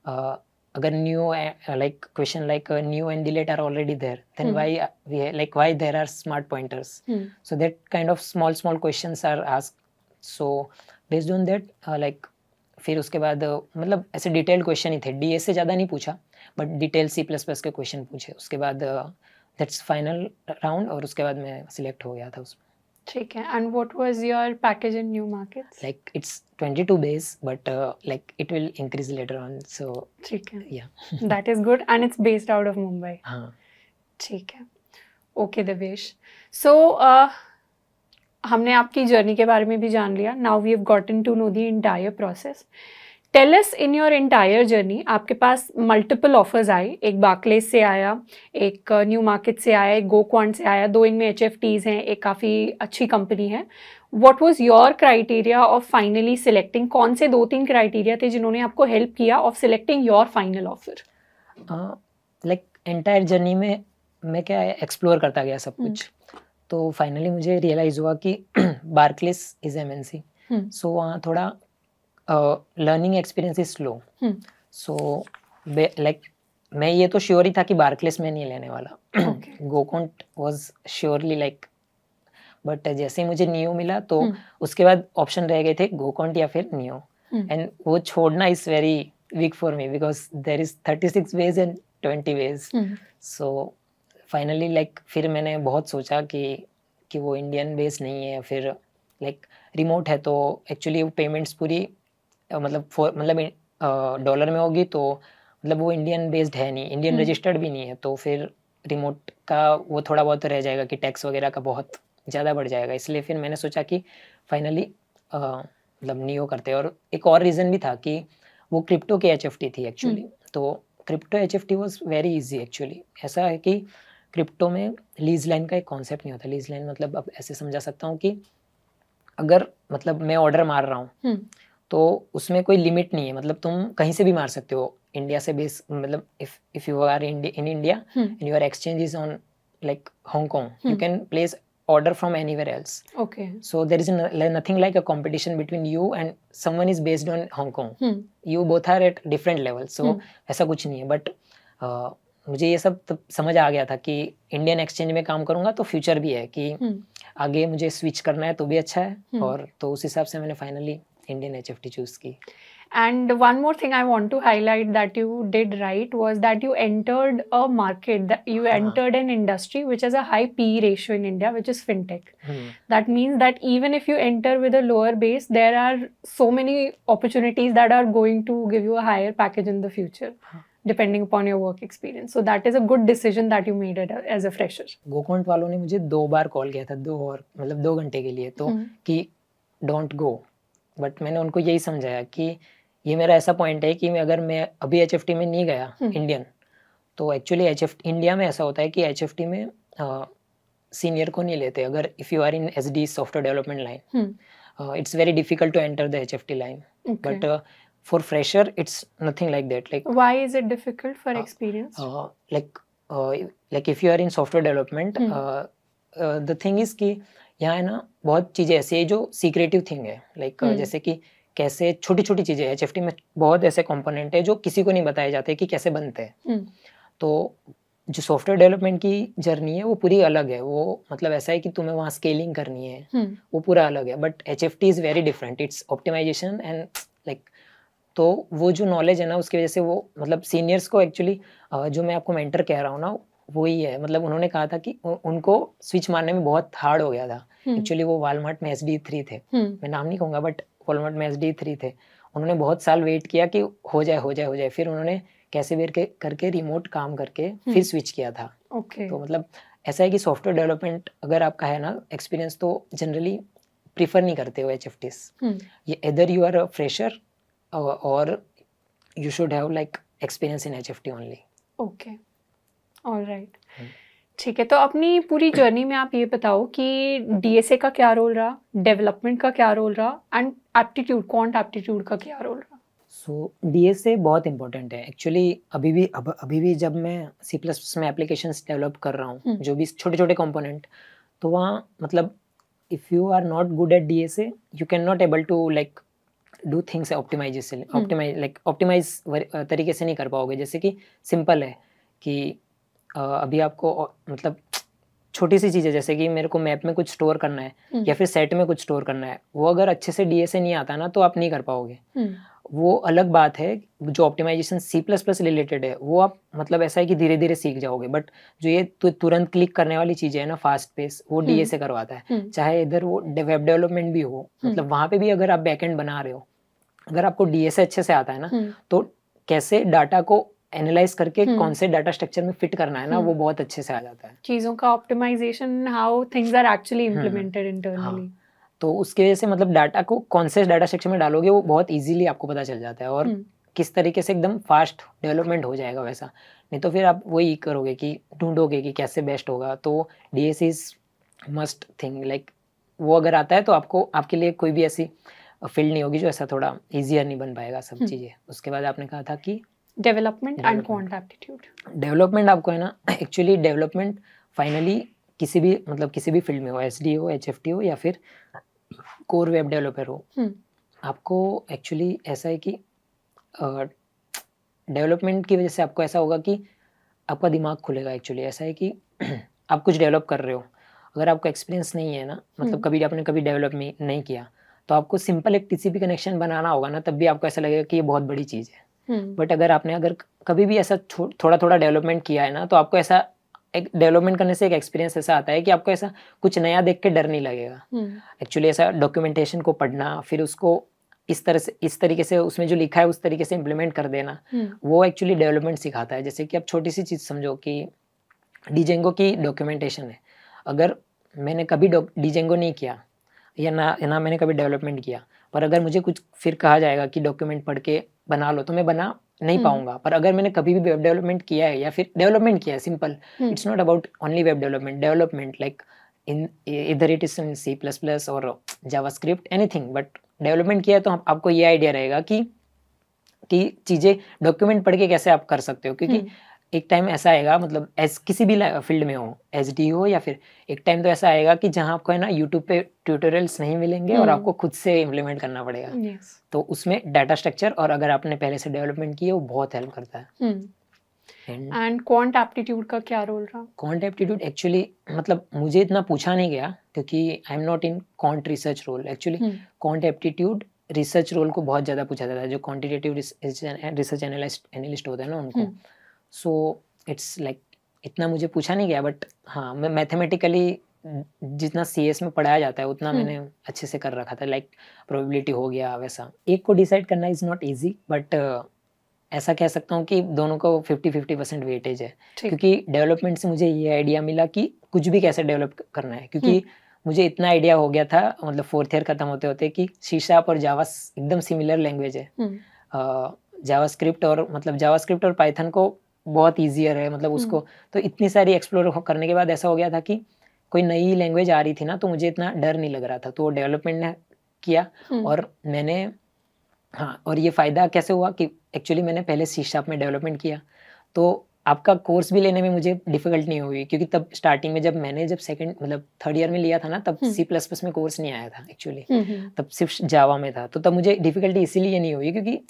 अगर new like question like new and delete are already there, then why there are smart pointers. So that kind of small questions are asked. So based on that like फिर उसके बाद मतलब ऐसे detailed question ही थे, DA से ज़्यादा नहीं पूछा बट डिटेल C++ के क्वेश्चन पूछे। उसके बाद दैट्स फाइनल राउंड, और उसके बाद मैं सिलेक्ट हो गया था उसमें। ठीक है। And what was your package in new markets? Like it's 22 base but like it will increase later on. So ठीक है, yeah that is good, and it's based out of Mumbai. हाँ ठीक है। ओके देवेश, सो हमने आपकी जर्नी के बारे में भी जान लिया। Now we have gotten to know the entire process. Tell us, in your entire journey आपके पास मल्टीपल ऑफर्स आए, एक बार्कलेज से आया, एक न्यू मार्केट से आया, एक गोक्वांट से आया, 2 इनमें HFTs हैं, एक काफ़ी अच्छी कंपनी है। What was your criteria of finally selecting? कौन से 2-3 क्राइटेरिया थे जिन्होंने आपको हेल्प किया of selecting your final offer? Like entire journey में मैं क्या एक्सप्लोर करता गया सब कुछ, तो फाइनली मुझे रियलाइज हुआ कि बार्कलेज इज MNC, सो वहाँ थोड़ा learning experience is slow. So like मैं ये तो श्योर ही था कि बार्कलेज में नहीं लेने वाला। गोकॉन्ट वाज श्योरली लाइक, बट जैसे ही मुझे नियो मिला तो उसके बाद ऑप्शन रह गए थे गोकॉन्ट या फिर नियो, एंड वो छोड़ना is very weak for me because there is 36 ways and 20 ways. So finally like फिर मैंने बहुत सोचा कि वो इंडियन बेस नहीं है, फिर लाइक रिमोट है, तो एक्चुअली वो पेमेंट्स पूरी मतलब डॉलर में होगी, तो मतलब वो इंडियन बेस्ड है नहीं, इंडियन रजिस्टर्ड भी नहीं है, तो फिर रिमोट का वो थोड़ा बहुत रह जाएगा कि टैक्स वगैरह का बहुत ज़्यादा बढ़ जाएगा। इसलिए फिर मैंने सोचा कि फाइनली मतलब नियो करते हैं। और एक और रीज़न भी था कि वो क्रिप्टो की HFT थी एक्चुअली, तो crypto HFT was very easy actually. ऐसा है कि क्रिप्टो में लीज लाइन का एक कॉन्सेप्ट नहीं होता। लीज लाइन मतलब अब ऐसे समझा सकता हूँ कि अगर मतलब मैं ऑर्डर मार रहा हूँ तो उसमें कोई लिमिट नहीं है, मतलब तुम कहीं से भी मार सकते हो इंडिया से बेस, मतलब if you are in India and your exchange is on like Hong Kong, you can place order from anywhere else. Okay. So there is nothing like a competition between you and someone is based on Hong Kong. You both are at different levels. So ऐसा कुछ नहीं है, but मुझे ये सब तब समझ आ गया था कि इंडियन एक्सचेंज में काम करूंगा तो फ्यूचर भी है, कि आगे मुझे स्विच करना है तो भी अच्छा है, और तो उस हिसाब से मैंने फाइनली इंडियन HFT चूज की. And one more thing I want to highlight that you did right was that you entered a market, that you entered an industry which has a high PE ratio in India, which is fintech. That means that even if you enter with a lower base, there are so many opportunities that are going to give you a higher package in the future, depending upon your work experience. So that is a good decision that you made it as a fresher. GoQuant वालों ने मुझे 2 बार call किया था, 2 घंटे के लिए, तो कि डोंट गो, बट मैंने उनको यही समझाया कि ये मेरा ऐसा पॉइंट है कि अगर मैं अभी HFT में नहीं गया इंडियन, तो एक्चुअली HFT इंडिया में ऐसा होता है कि HFT में सीनियर को नहीं लेते. अगर if you are in SD software development line, it's very difficult to enter the HFT line, but for fresher it's nothing like that. Like why is it difficult for experience? Like if you are in software development, the thing is कि यहाँ है ना बहुत चीज़ें ऐसी है जो secretive thing है, लाइक जैसे कि कैसे छोटी छोटी चीज़ें HFT में बहुत ऐसे कंपोनेंट है जो किसी को नहीं बताए जाते कि कैसे बनते हैं. तो जो सॉफ्टवेयर डेवलपमेंट की जर्नी है वो पूरी अलग है. वो मतलब ऐसा है कि तुम्हें वहाँ स्केलिंग करनी है, वो पूरा अलग है. But HFT is very different, it's optimization and like, तो वो जो नॉलेज है ना उसकी वजह से वो मतलब सीनियर्स को एक्चुअली जो मैं आपको मेंटर कह रहा हूँ ना वही है. मतलब उन्होंने कहा था कि उनको स्विच मारने में बहुत हार्ड हो गया था. एक्चुअली वो वालमार्ट में SD3 थे, मैं नाम नहीं कहूँगा, बट वालमार्ट में SD3 थे. उन्होंने बहुत साल वेट किया कि हो जाए, फिर उन्होंने कैसे भी करके रिमोट काम करके फिर स्विच किया था. तो मतलब ऐसा है कि सॉफ्टवेयर डेवलपमेंट अगर आपका है ना एक्सपीरियंस, तो जनरली प्रीफर नहीं करते हो HFTs. ये इधर यू आर अ फ्रेशर और you should have like experience in HFT only. Okay, alright, ठीक है. तो अपनी पूरी जर्नी में आप ये बताओ कि DSA का क्या रोल रहा, डेवलपमेंट का क्या रोल रहा, एंड एप्टीट्यूड, क्वांट एप्टीट्यूड का क्या रोल रहा? सो DSA बहुत इंपॉर्टेंट है एक्चुअली. अभी भी जब मैं C++ में एप्लीकेशंस डेवलप कर रहा हूँ, जो भी छोटे छोटे कंपोनेंट, तो वहाँ मतलब if you are not good at DSA you can not able to like do things optimize तरीके से नहीं कर पाओगे. जैसे कि सिंपल है कि अभी आपको मतलब छोटी सी चीज़ है, जैसे कि मेरे को मैप में कुछ स्टोर करना है या फिर सेट में कुछ स्टोर करना है, वो अगर अच्छे से DSA नहीं आता ना तो आप नहीं कर पाओगे. वो अलग बात है. जो ऑप्टिमाइजेशन C++ रिलेटेड है वो आप मतलब ऐसा है कि धीरे धीरे सीख जाओगे, बट जो ये तुरंत क्लिक करने वाली चीज़ें है ना, फास्ट पेस, वो DSA करवाता है. चाहे इधर वो वेब डेवलपमेंट भी हो, मतलब वहाँ पे भी अगर आप बैकएंड बना रहे हो, अगर आपको DSA अच्छे से आता है ना, तो कैसे डाटा को एनालाइज करके कौन से डाटा स्ट्रक्चर में फिट करना है ना, वो बहुत अच्छे से आ जाता है. चीज़ों का optimization, how things are actually implemented internally. तो उसके वजह से मतलब डाटा को कौन से डाटा स्ट्रक्चर में डालोगे वो बहुत इजीली आपको पता चल जाता है, और किस तरीके से एकदम फास्ट डेवलपमेंट हो जाएगा वैसा. नहीं तो फिर आप वही करोगे कि ढूंढोगे कि कैसे बेस्ट होगा. तो DSA is must thing, like वो अगर आता है तो आपके लिए कोई भी ऐसी फील्ड नहीं होगी जो ऐसा थोड़ा ईजियर नहीं बन पाएगा सब चीज़ें. उसके बाद आपने कहा था कि development and quant aptitude. Development आपको है ना एक्चुअली डेवलपमेंट फाइनली किसी भी फील्ड में हो, SD हो, HFT हो या फिर कोर वेब डेवलपर हो, आपको एक्चुअली ऐसा है कि डेवलपमेंट की वजह से आपको ऐसा होगा कि आपका दिमाग खुलेगा. एक्चुअली ऐसा है कि आप कुछ डेवलप कर रहे हो, अगर आपको एक्सपीरियंस नहीं है ना, मतलब आपने कभी डेवलप नहीं किया, तो आपको सिंपल एक TCP कनेक्शन बनाना होगा ना, तब भी आपको ऐसा लगेगा कि ये बहुत बड़ी चीज़ है. बट अगर कभी भी ऐसा थोड़ा थोड़ा डेवलपमेंट किया है ना, तो आपको ऐसा एक डेवलपमेंट करने से एक एक्सपीरियंस ऐसा आता है कि आपको ऐसा कुछ नया देख के डर नहीं लगेगा. एक्चुअली ऐसा डॉक्यूमेंटेशन को पढ़ना, फिर उसको इस तरीके से उसमें जो लिखा है उस तरीके से इम्प्लीमेंट कर देना, वो एक्चुअली डेवलपमेंट सिखाता है. जैसे कि आप छोटी सी चीज़ समझो कि Django की डॉक्यूमेंटेशन है. अगर मैंने कभी Django नहीं किया या ना मैंने कभी डेवलपमेंट किया, पर अगर मुझे कुछ फिर कहा जाएगा कि डॉक्यूमेंट पढ़ के बना लो, तो मैं बना नहीं पाऊंगा। पर अगर मैंने कभी भी वेब डेवलपमेंट किया है या फिर डेवलपमेंट किया है, simple, it's not about only web development like in इधर इट इज इन C++ और जावास्क्रिप्ट एनीथिंग, बट डेवलपमेंट किया है तो आपको ये आइडिया रहेगा कि चीज़ें डॉक्यूमेंट पढ़ के कैसे आप कर सकते हो, क्योंकि एक टाइम ऐसा आएगा, मतलब एज किसी भी फील्ड में हो, SD हो या फिर एक टाइम तो ऐसा आएगा कि जहाँ आपको है ना यूट्यूब पे ट्यूटोरियल्स नहीं मिलेंगे और आपको खुद से इम्प्लीमेंट करना पड़ेगा। तो उसमें डाटा स्ट्रक्चर और अगर आपने पहले से डेवलपमेंट की है वो बहुत हेल्प करता है। एंड क्वांट एप्टीट्यूड का क्या रोल रहा? क्वांट एप्टीट्यूड एक्चुअली मतलब मुझे इतना पूछा नहीं गया क्योंकि I am not in quant research role. Actually quant aptitude research role को बहुत ज़्यादा पूछा जाता है, जो क्वांटिटेटिव रिसर्च एनालिस्ट होता है ना उनको। सो इट्स लाइक इतना मुझे पूछा नहीं गया, बट हाँ मैं मैथमेटिकली जितना CS में पढ़ाया जाता है उतना मैंने अच्छे से कर रखा था। लाइक प्रोबेबिलिटी हो गया वैसा। एक को डिसाइड करना इज़ नॉट ईजी, बट ऐसा कह सकता हूँ कि दोनों को 50-50% वेटेज है, क्योंकि डेवलपमेंट से मुझे ये आइडिया मिला कि कुछ भी कैसे डेवलप करना है, क्योंकि मुझे इतना आइडिया हो गया था मतलब 4th ईयर खत्म होते होते कि C# और जावा एकदम सिमिलर लैंग्वेज है। जावास्क्रिप्ट और पाइथन को बहुत ईजियर है, मतलब उसको तो इतनी सारी एक्सप्लोर करने के बाद ऐसा हो गया था कि कोई नई लैंग्वेज आ रही थी ना तो मुझे इतना डर नहीं लग रहा था। तो डेवलपमेंट ने किया और मैंने हाँ, और ये फ़ायदा कैसे हुआ कि एक्चुअली मैंने पहले C# में डेवलपमेंट किया, तो आपका कोर्स भी लेने में मुझे डिफ़िकल्ट नहीं हुई, क्योंकि तब स्टार्टिंग में जब सेकंड मतलब 3rd ईयर में लिया था ना, तब C++ में कोर्स नहीं आया था एक्चुअली, तब सिर्फ जावा में था। तो तब मुझे डिफ़िकल्टी इसीलिए नहीं हुई क्योंकि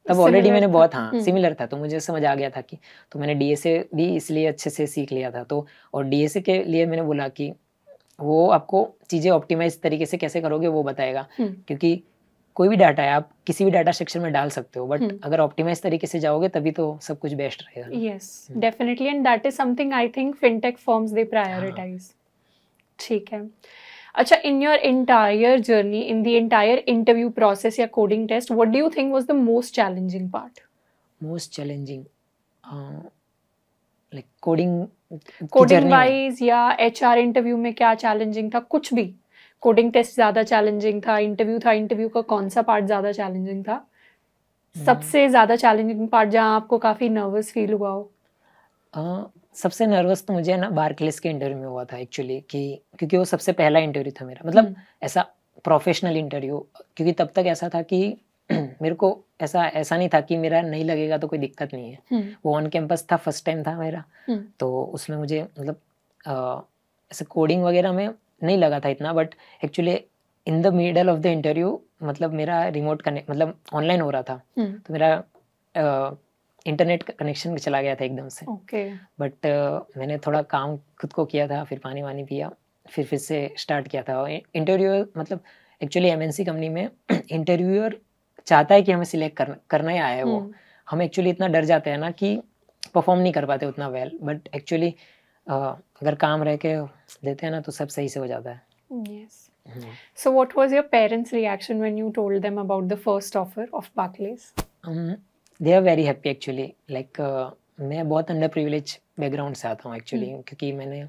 तब ऑलरेडी मैंने बहुत सिमिलर था, तो मुझे समझ आ गया था कि तो मैंने DSA भी इसलिए अच्छे से सीख लिया था। तो और DSA के लिए मैंने बोला कि वो आपको चीज़ें ऑप्टिमाइज़ तरीके से कैसे करोगे वो बताएगा, क्योंकि कोई भी डाटा है आप किसी भी डाटा स्ट्रक्चर में डाल सकते हो, बट अगर ऑप्टिमाइज तरीके से जाओगे तभी तो सब कुछ बेस्ट रहेगा। Yes definitely, and that is something I think fintech firms they prioritize. ठीक है, अच्छा, in your entire journey, in the entire interview process या coding test, what do you think was the most challenging part? Most challenging like coding wise या HR interview में क्या challenging था? कुछ भी। कोडिंग टेस्ट ज़्यादा चैलेंजिंग था, interview का कौन सा पार्ट ज़्यादा चैलेंजिंग था? सबसे ज़्यादा चैलेंजिंग पार्ट जहाँ आपको काफ़ी नर्वस फील हुआ हो? सबसे नर्वस तो मुझे ना बार्कलेस के इंटरव्यू में हुआ था एक्चुअली, क्योंकि वो सबसे पहला इंटरव्यू था मेरा, मतलब ऐसा प्रोफेशनल इंटरव्यू। क्योंकि तब तक ऐसा था कि मेरे को ऐसा नहीं था कि मेरा नहीं लगेगा तो कोई दिक्कत नहीं है। वो ऑन कैंपस था, फर्स्ट टाइम था मेरा, तो उसमें मुझे मतलब ऐसे कोडिंग वगैरह में नहीं लगा था इतना, but actually in the middle of the interview मतलब मेरा रिमोट कनेक्ट मतलब ऑनलाइन हो रहा था, तो मेरा इंटरनेट कनेक्शन चला गया था एकदम से। बट मैंने थोड़ा काम खुद को किया था, फिर पानी वानी पिया, फिर से स्टार्ट किया था इंटरव्यू। मतलब एक्चुअली MNC कंपनी में इंटरव्यूअर चाहता है कि हमें सिलेक्ट करना ही आया है वो। हम एक्चुअली इतना डर जाते हैं ना कि परफॉर्म नहीं कर पाते उतना वेल, बट एक्चुअली अगर काम रह के देते हैं ना तो सब सही से हो जाता है। Yes. So what was your parents' reaction when you told them about the first offer of Barclays? They are very happy actually. Like मैं बहुत अंडर प्रिविलेज बैकग्राउंड से आता हूँ एक्चुअली, क्योंकि मैंने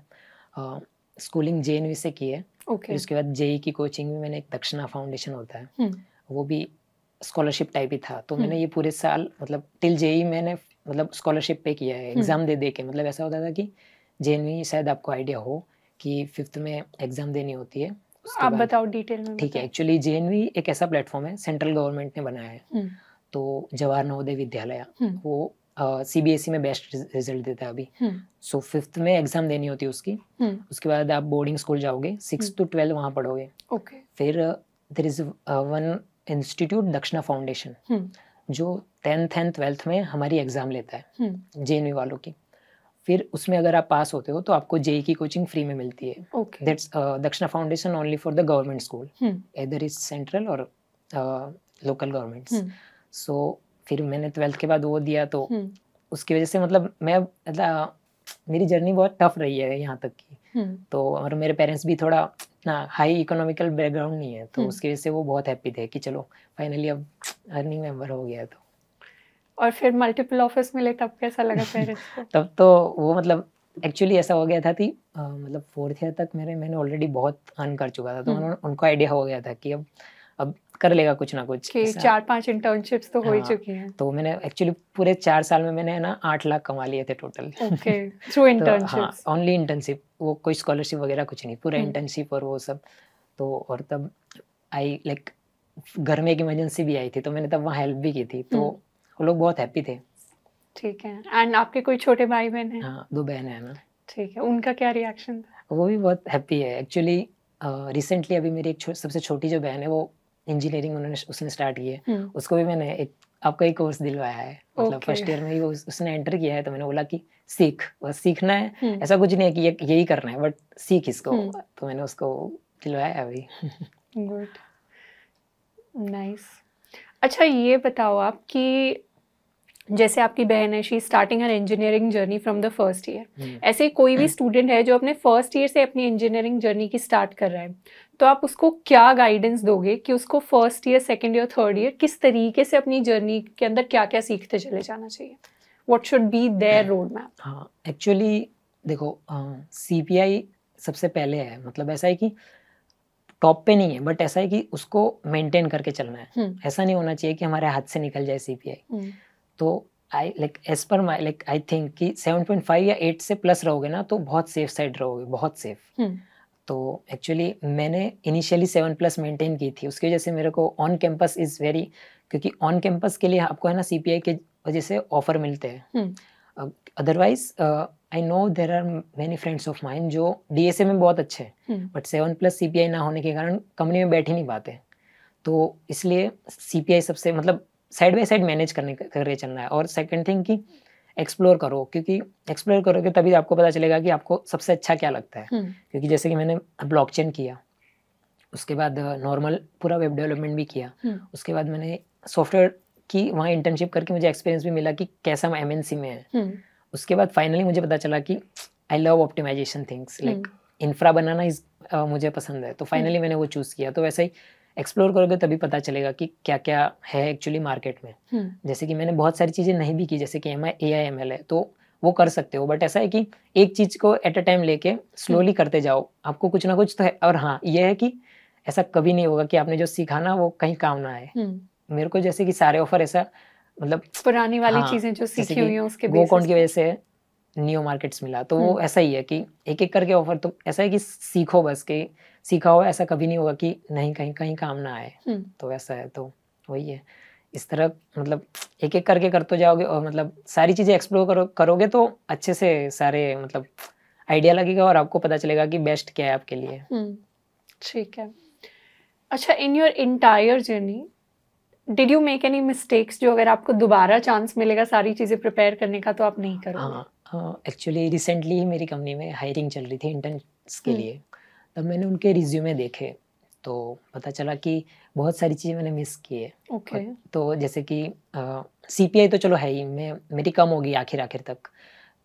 स्कूलिंग JNV से की है। फिर उसके बाद JEE की कोचिंग में मैंने एक दक्षिणा फाउंडेशन होता है, वो भी स्कॉलरशिप टाइप ही था। तो मैंने ये पूरे साल मतलब टिल JEE मैंने मतलब स्कॉलरशिप पे किया है, एग्ज़ाम दे के। मतलब ऐसा होता था कि JNV शायद आपको आइडिया हो कि 5th में एग्ज़ाम देनी होती है। आप बताओ डिटेल में। ठीक है, एक्चुअली JNV एक ऐसा प्लेटफॉर्म है, सेंट्रल गवर्नमेंट ने बनाया है। तो जवाहर नवोदय विद्यालय वो CBSE में बेस्ट रिजल्ट देता है अभी। सो 5th में एग्ज़ाम देनी होती है उसकी। उसके बाद आप बोर्डिंग स्कूल जाओगे, 6 to 12 वहाँ पढ़ोगे। फिर देयर इज़ वन इंस्टीट्यूट दक्षिणा फाउंडेशन, जो 10th and 12th में हमारी एग्ज़ाम लेता है JNV वालों की। फिर उसमें अगर आप पास होते हो तो आपको JEE की कोचिंग फ्री में मिलती है। दैट्स दक्षिणा foundation only for the government school, either is central और लोकल गवर्नमेंट्स। सो फिर मैंने 12th के बाद वो दिया, तो उसकी वजह से मतलब मेरी जर्नी बहुत टफ रही है यहाँ तक की। तो और मेरे पेरेंट्स भी थोड़ा इतना हाई इकोनॉमिकल बैकग्राउंड नहीं है, तो उसकी वजह से वो बहुत हैप्पी थे कि चलो फाइनली अब अर्निंग मेंबर हो गया। तो और फिर मल्टीपल ऑफर्स मिले तब कैसा लगा पेरेंट्स को? तब तो वो मतलब एक्चुअली ऐसा हो गया था कि मतलब 4th ईयर तक मैंने ऑलरेडी बहुत अर्न कर चुका था, तो उनको आइडिया हो गया था कि अब अब कर लेगा कुछ ना कुछ। कि 4-5 इंटर्नशिप्स तो हो ही चुकी हैं। तो मैंने एक्चुअली पूरे 4 साल में मैंने ना 8 लाख कमा लिए थे टोटल। Okay, through internships. हाँ, ओनली इंटर्नशिप, वो कोई स्कॉलरशिप वगैरह कुछ नहीं, पूरा इंटर्नशिप और वो सब। तो और तब आई लाइक घर में एक इमरजेंसी भी आई थी, तो मैंने तब वहाँ हेल्प भी की थी, तो वो लोग बहुत हैप्पी थे। ठीक है। एंड आपके कोई छोटे भाई बहन हैं? हाँ, 2 बहनें हैं ना। ठीक है, उनका क्या रिएक्शन था? वो भी बहुत हैप्पी है एक्चुअली। रिसेंटली अभी मेरी एक सबसे छोटी जो बहन है, वो इंजीनियरिंग उसने स्टार्ट की है। उसको भी मैंने एक आपका ही कोर्स दिलवाया है, मतलब फर्स्ट ईयर में ही उसने एंटर किया है, तो मैंने बोला कि सीख, बस सीखना है, ऐसा कुछ नहीं है कि यही करना है, बट सीख इसको। तो मैंने उसको दिलवाया है अभी। Good, nice. अच्छा ये बताओ आप कि जैसे आपकी बहन है, she starting her engineering journey from the first year, ऐसे कोई भी स्टूडेंट है जो अपने फर्स्ट ईयर से अपनी इंजीनियरिंग जर्नी की स्टार्ट कर रहा है, तो आप उसको क्या गाइडेंस दोगे कि उसको first year, second year, third year किस तरीके से अपनी जर्नी के अंदर क्या क्या सीखते चले जाना चाहिए? What should be their road map? हाँ, एक्चुअली देखो, CPI सबसे पहले है, मतलब ऐसा है कि टॉप पे नहीं है, बट ऐसा है कि उसको मेंटेन करके चलना है। ऐसा नहीं होना चाहिए कि हमारे हाथ से निकल जाए CPI। तो I like as per my like I think कि 7.5 या 8 से प्लस रहोगे ना, तो बहुत सेफ साइड रहोगे, बहुत सेफ। तो एक्चुअली मैंने इनिशियली 7+ मेंटेन की थी, उसकी वजह से मेरे को ऑन कैंपस इज़ वेरी, क्योंकि ऑन कैंपस के लिए आपको है ना CPI के वजह से ऑफर मिलते हैं। Otherwise I know there are many friends of mine जो DSA में बहुत अच्छे हैं, बट 7+ CPI ना होने के कारण कंपनी में बैठ ही नहीं पाते। तो इसलिए CPI सबसे, मतलब साइड बाय साइड मैनेज करके चलना है। और सेकंड थिंग कि एक्सप्लोर करो, क्योंकि एक्सप्लोर करोगे तभी आपको पता चलेगा कि आपको सबसे अच्छा क्या लगता है। क्योंकि जैसे कि मैंने ब्लॉकचेन किया, उसके बाद नॉर्मल पूरा वेब डेवलपमेंट भी किया, उसके बाद मैंने सॉफ्टवेयर की वहाँ इंटर्नशिप करके मुझे एक्सपीरियंस भी मिला कि कैसा MNC में है। उसके बाद फाइनली मुझे पता चला कि I love optimization things, like infra बनाना मुझे पसंद है, तो फाइनली मैंने वो चूज़ किया। तो वैसे ही एक्सप्लोर करोगे तभी पता चलेगा कि क्या क्या है एक्चुअली मार्केट में। जैसे कि मैंने बहुत सारी चीज़ें नहीं भी की, जैसे कि AI ML है, तो वो कर सकते हो, बट ऐसा है कि एक चीज़ को एट अ टाइम लेके स्लोली करते जाओ, आपको कुछ ना कुछ तो है। और हाँ, ये है कि ऐसा कभी नहीं होगा कि आपने जो सीखा ना वो कहीं काम ना आए। मेरे को जैसे कि सारे ऑफर ऐसा, मतलब पुरानी वाली चीजें जो सीखी हुई हैं उसके बेसिस की वजह से न्यू मार्केट्स मिला, तो वो ऐसा ही है कि एक एक करके ऑफर, तो ऐसा है कि सीखो, बस कि सीखा हो, ऐसा कभी नहीं होगा कि नहीं कहीं काम ना आए। तो ऐसा है, तो वही है, इस तरह मतलब एक एक करके करते जाओगे, और मतलब सारी चीज़ें एक्सप्लोर करोगे तो अच्छे से सारे मतलब आइडिया लगेगा, और आपको पता चलेगा कि बेस्ट क्या है आपके लिए। ठीक है। अच्छा, in your entire journey did you make any mistakes जो अगर आपको दोबारा चांस मिलेगा सारी चीज़ें प्रिपेयर करने का तो आप नहीं करोगे? हाँ, एक्चुअली रिसेंटली ही मेरी कंपनी में हायरिंग चल रही थी इंटर्न्स के लिए, तब मैंने उनके रिज्यूमे देखे, तो पता चला कि बहुत सारी चीज़ें मैंने मिस की है। ओके। तो जैसे कि CPI तो चलो है ही, मेरी कम होगी आखिर तक,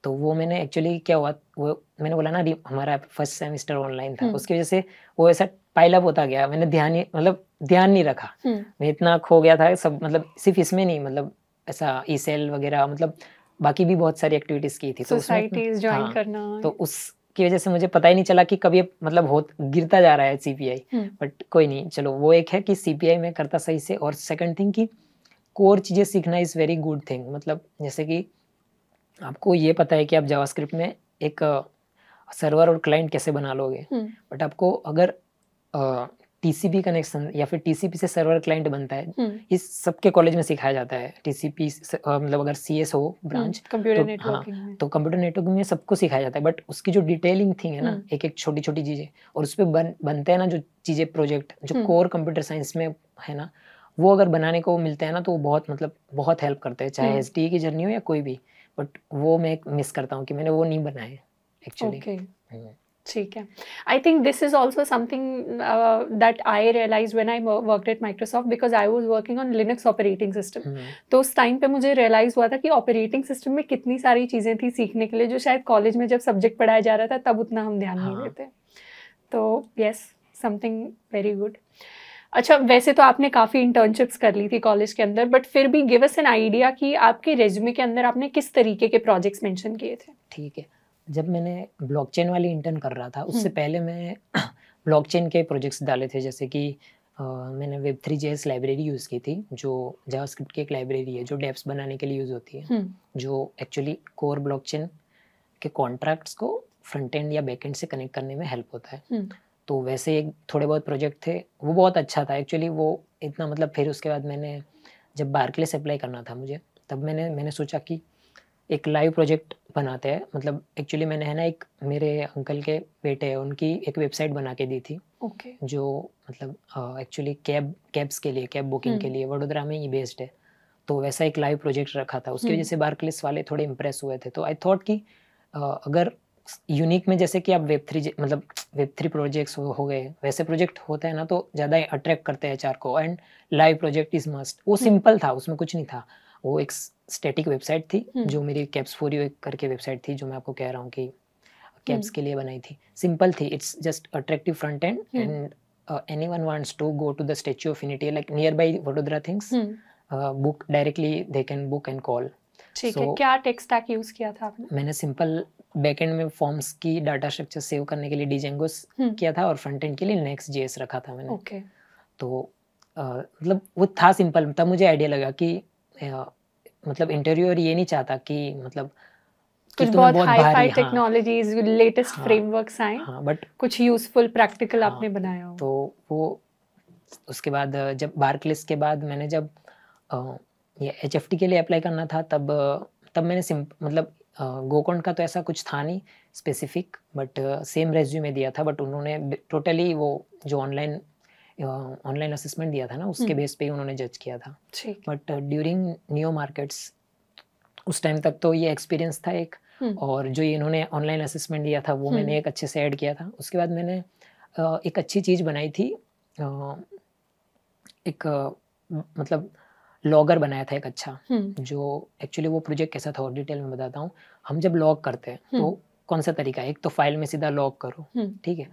तो वो मैंने एक्चुअली क्या हुआ, वो मैंने बोला ना हमारा फर्स्ट सेमेस्टर ऑनलाइन था, उसकी वजह से वो ऐसा पाइल होता गया, मैंने ध्यान नहीं रखा। मैं इतना खो गया था सब, मतलब सिर्फ इसमें नहीं, मतलब ऐसा ECEL वगैरह, मतलब बाकी भी बहुत सारी एक्टिविटीज़ की थी, तो सोसाइटीज ज्वाइन करना, तो उसकी वजह से मुझे पता ही नहीं चला कि कभी मतलब गिरता जा रहा है CPI। बट कोई नहीं, चलो वो एक है कि CPI में करता सही से। और सेकंड थिंग कि कोर चीज़ें सीखना इज़ वेरी गुड थिंग, मतलब जैसे कि आपको ये पता है कि आप जावास्क्रिप्ट में एक सर्वर और क्लाइंट कैसे बना लोगे, बट आपको अगर TCP कनेक्शन या फिर TCP से सर्वर क्लाइंट बनता है, इस सबके कॉलेज में सिखाया जाता है। TCP मतलब अगर CS हो ब्रांच, कंप्यूटर नेटवर्किंग में, तो कंप्यूटर नेटवर्किंग में सबको सिखाया जाता है, बट उसकी जो डिटेलिंग थिंग है ना, एक एक छोटी छोटी चीज़ें, और उस पर बनते हैं ना जो चीज़ें, प्रोजेक्ट जो कोर कंप्यूटर साइंस में है ना, वो अगर बनाने को मिलते हैं ना, तो वो बहुत मतलब बहुत हेल्प करते हैं, चाहे SDE की जर्नी हो या कोई भी। बट वो मैं मिस करता हूँ कि मैंने वो नहीं बनाए एक्चुअली। ठीक है। I think this is also something that I realize when I worked at Microsoft, because I was working on Linux operating system. तो उस टाइम पे मुझे रियलाइज हुआ था कि ऑपरेटिंग सिस्टम में कितनी सारी चीज़ें थी सीखने के लिए, जो शायद कॉलेज में जब सब्जेक्ट पढ़ाया जा रहा था तब उतना हम ध्यान नहीं देते। तो यस, समथिंग वेरी गुड। अच्छा, वैसे तो आपने काफ़ी इंटर्नशिप्स कर ली थी कॉलेज के अंदर, बट फिर भी गिव अस एन आइडिया कि आपके रेज्यूमे के अंदर आपने किस तरीके के प्रोजेक्ट्स मेंशन किए थे? ठीक है, जब मैंने ब्लॉकचेन वाली इंटर्न कर रहा था, उससे पहले मैं ब्लॉकचेन के प्रोजेक्ट्स डाले थे, जैसे कि मैंने Web3.js लाइब्रेरी यूज़ की थी, जो जावास्क्रिप्ट की एक लाइब्रेरी है जो डेप्स बनाने के लिए यूज़ होती है, जो एक्चुअली कोर ब्लॉकचेन के कॉन्ट्रैक्ट्स को फ्रंट एंड या बैक एंड से कनेक्ट करने में हेल्प होता है। तो वैसे एक थोड़े बहुत प्रोजेक्ट थे, वो बहुत अच्छा था एक्चुअली। वो इतना मतलब फिर उसके बाद मैंने जब बार्कलेस अप्लाई करना था मुझे, तब मैंने सोचा कि एक लाइव प्रोजेक्ट बनाते हैं। मतलब एक्चुअली मैंने है ना, एक मेरे अंकल के बेटे हैं, उनकी एक वेबसाइट बना के दी थी, जो मतलब एक्चुअली कैब्स के लिए, कैब बुकिंग के लिए वडोदरा में ही बेस्ड है। तो वैसा एक लाइव प्रोजेक्ट रखा था, उसकी वजह से बार्कलेस वाले थोड़े इम्प्रेस हुए थे। तो आई थॉट कि अगर यूनिक में जैसे कि आप वेब3 प्रोजेक्ट्स हो गए, वैसे प्रोजेक्ट होता है ना तो ज़्यादा अट्रैक्ट करते हैं एचआर को, and live project is must. वो सिंपल था, उसमें कुछ नहीं था, वो एक स्टैटिक वेबसाइट थी जो मेरी कैब्स फॉर यू करके वेबसाइट थी, जो मैं आपको कह रहा हूँ कि कैब्स के लिए बनाई थी। सिंपल थी, it's just attractive front end, and anyone wants to go to the Statue of Unity like nearby Vadodara things, book directly, they can book and call. ठीक है, क्या टेक स्टैक यूज किया था आपने? मैंने सिंपल बैकएंड में forms की data structure save करने के लिए Django किया था, और फ्रंट एंड के लिए Next.js रखा था मैंने। ओके। तो मतलब वो था सिंपल। तब मुझे आइडिया लगा कि मतलब इंटरव्यूअर ये नहीं चाहता कि मतलब कुछ बहुत हाई-फाई टेक्नोलॉजीज, लेटेस्ट फ्रेमवर्क्स आए, बट कुछ यूजफुल प्रैक्टिकल आपने बनाया हो। तो वो उसके बाद जब बार्कलेस के बाद मैंने जब ये HFT के लिए अप्लाई करना था, तब मैंने मतलब गोकॉन्ट का तो ऐसा कुछ था नहीं स्पेसिफिक, बट सेम रेज्यूमे दिया था। बट उन्होंने टोटली वो जो ऑनलाइन असेसमेंट दिया था ना, उसके बेस पे ही उन्होंने जज किया था। बट ड्यूरिंग नियो मार्केट्स उस टाइम तक तो ये एक्सपीरियंस था एक, और जो इन्होंने ऑनलाइन असेसमेंट दिया था वो मैंने एक अच्छे से ऐड किया था। उसके बाद मैंने एक अच्छी चीज़ बनाई थी, एक मतलब लॉगर बनाया था एक अच्छा, जो एक्चुअली वो प्रोजेक्ट कैसा था और डिटेल में बताता हूँ। हम जब लॉग करते हैं तो कौन सा तरीका है, एक तो फाइल में सीधा लॉग करो, ठीक है।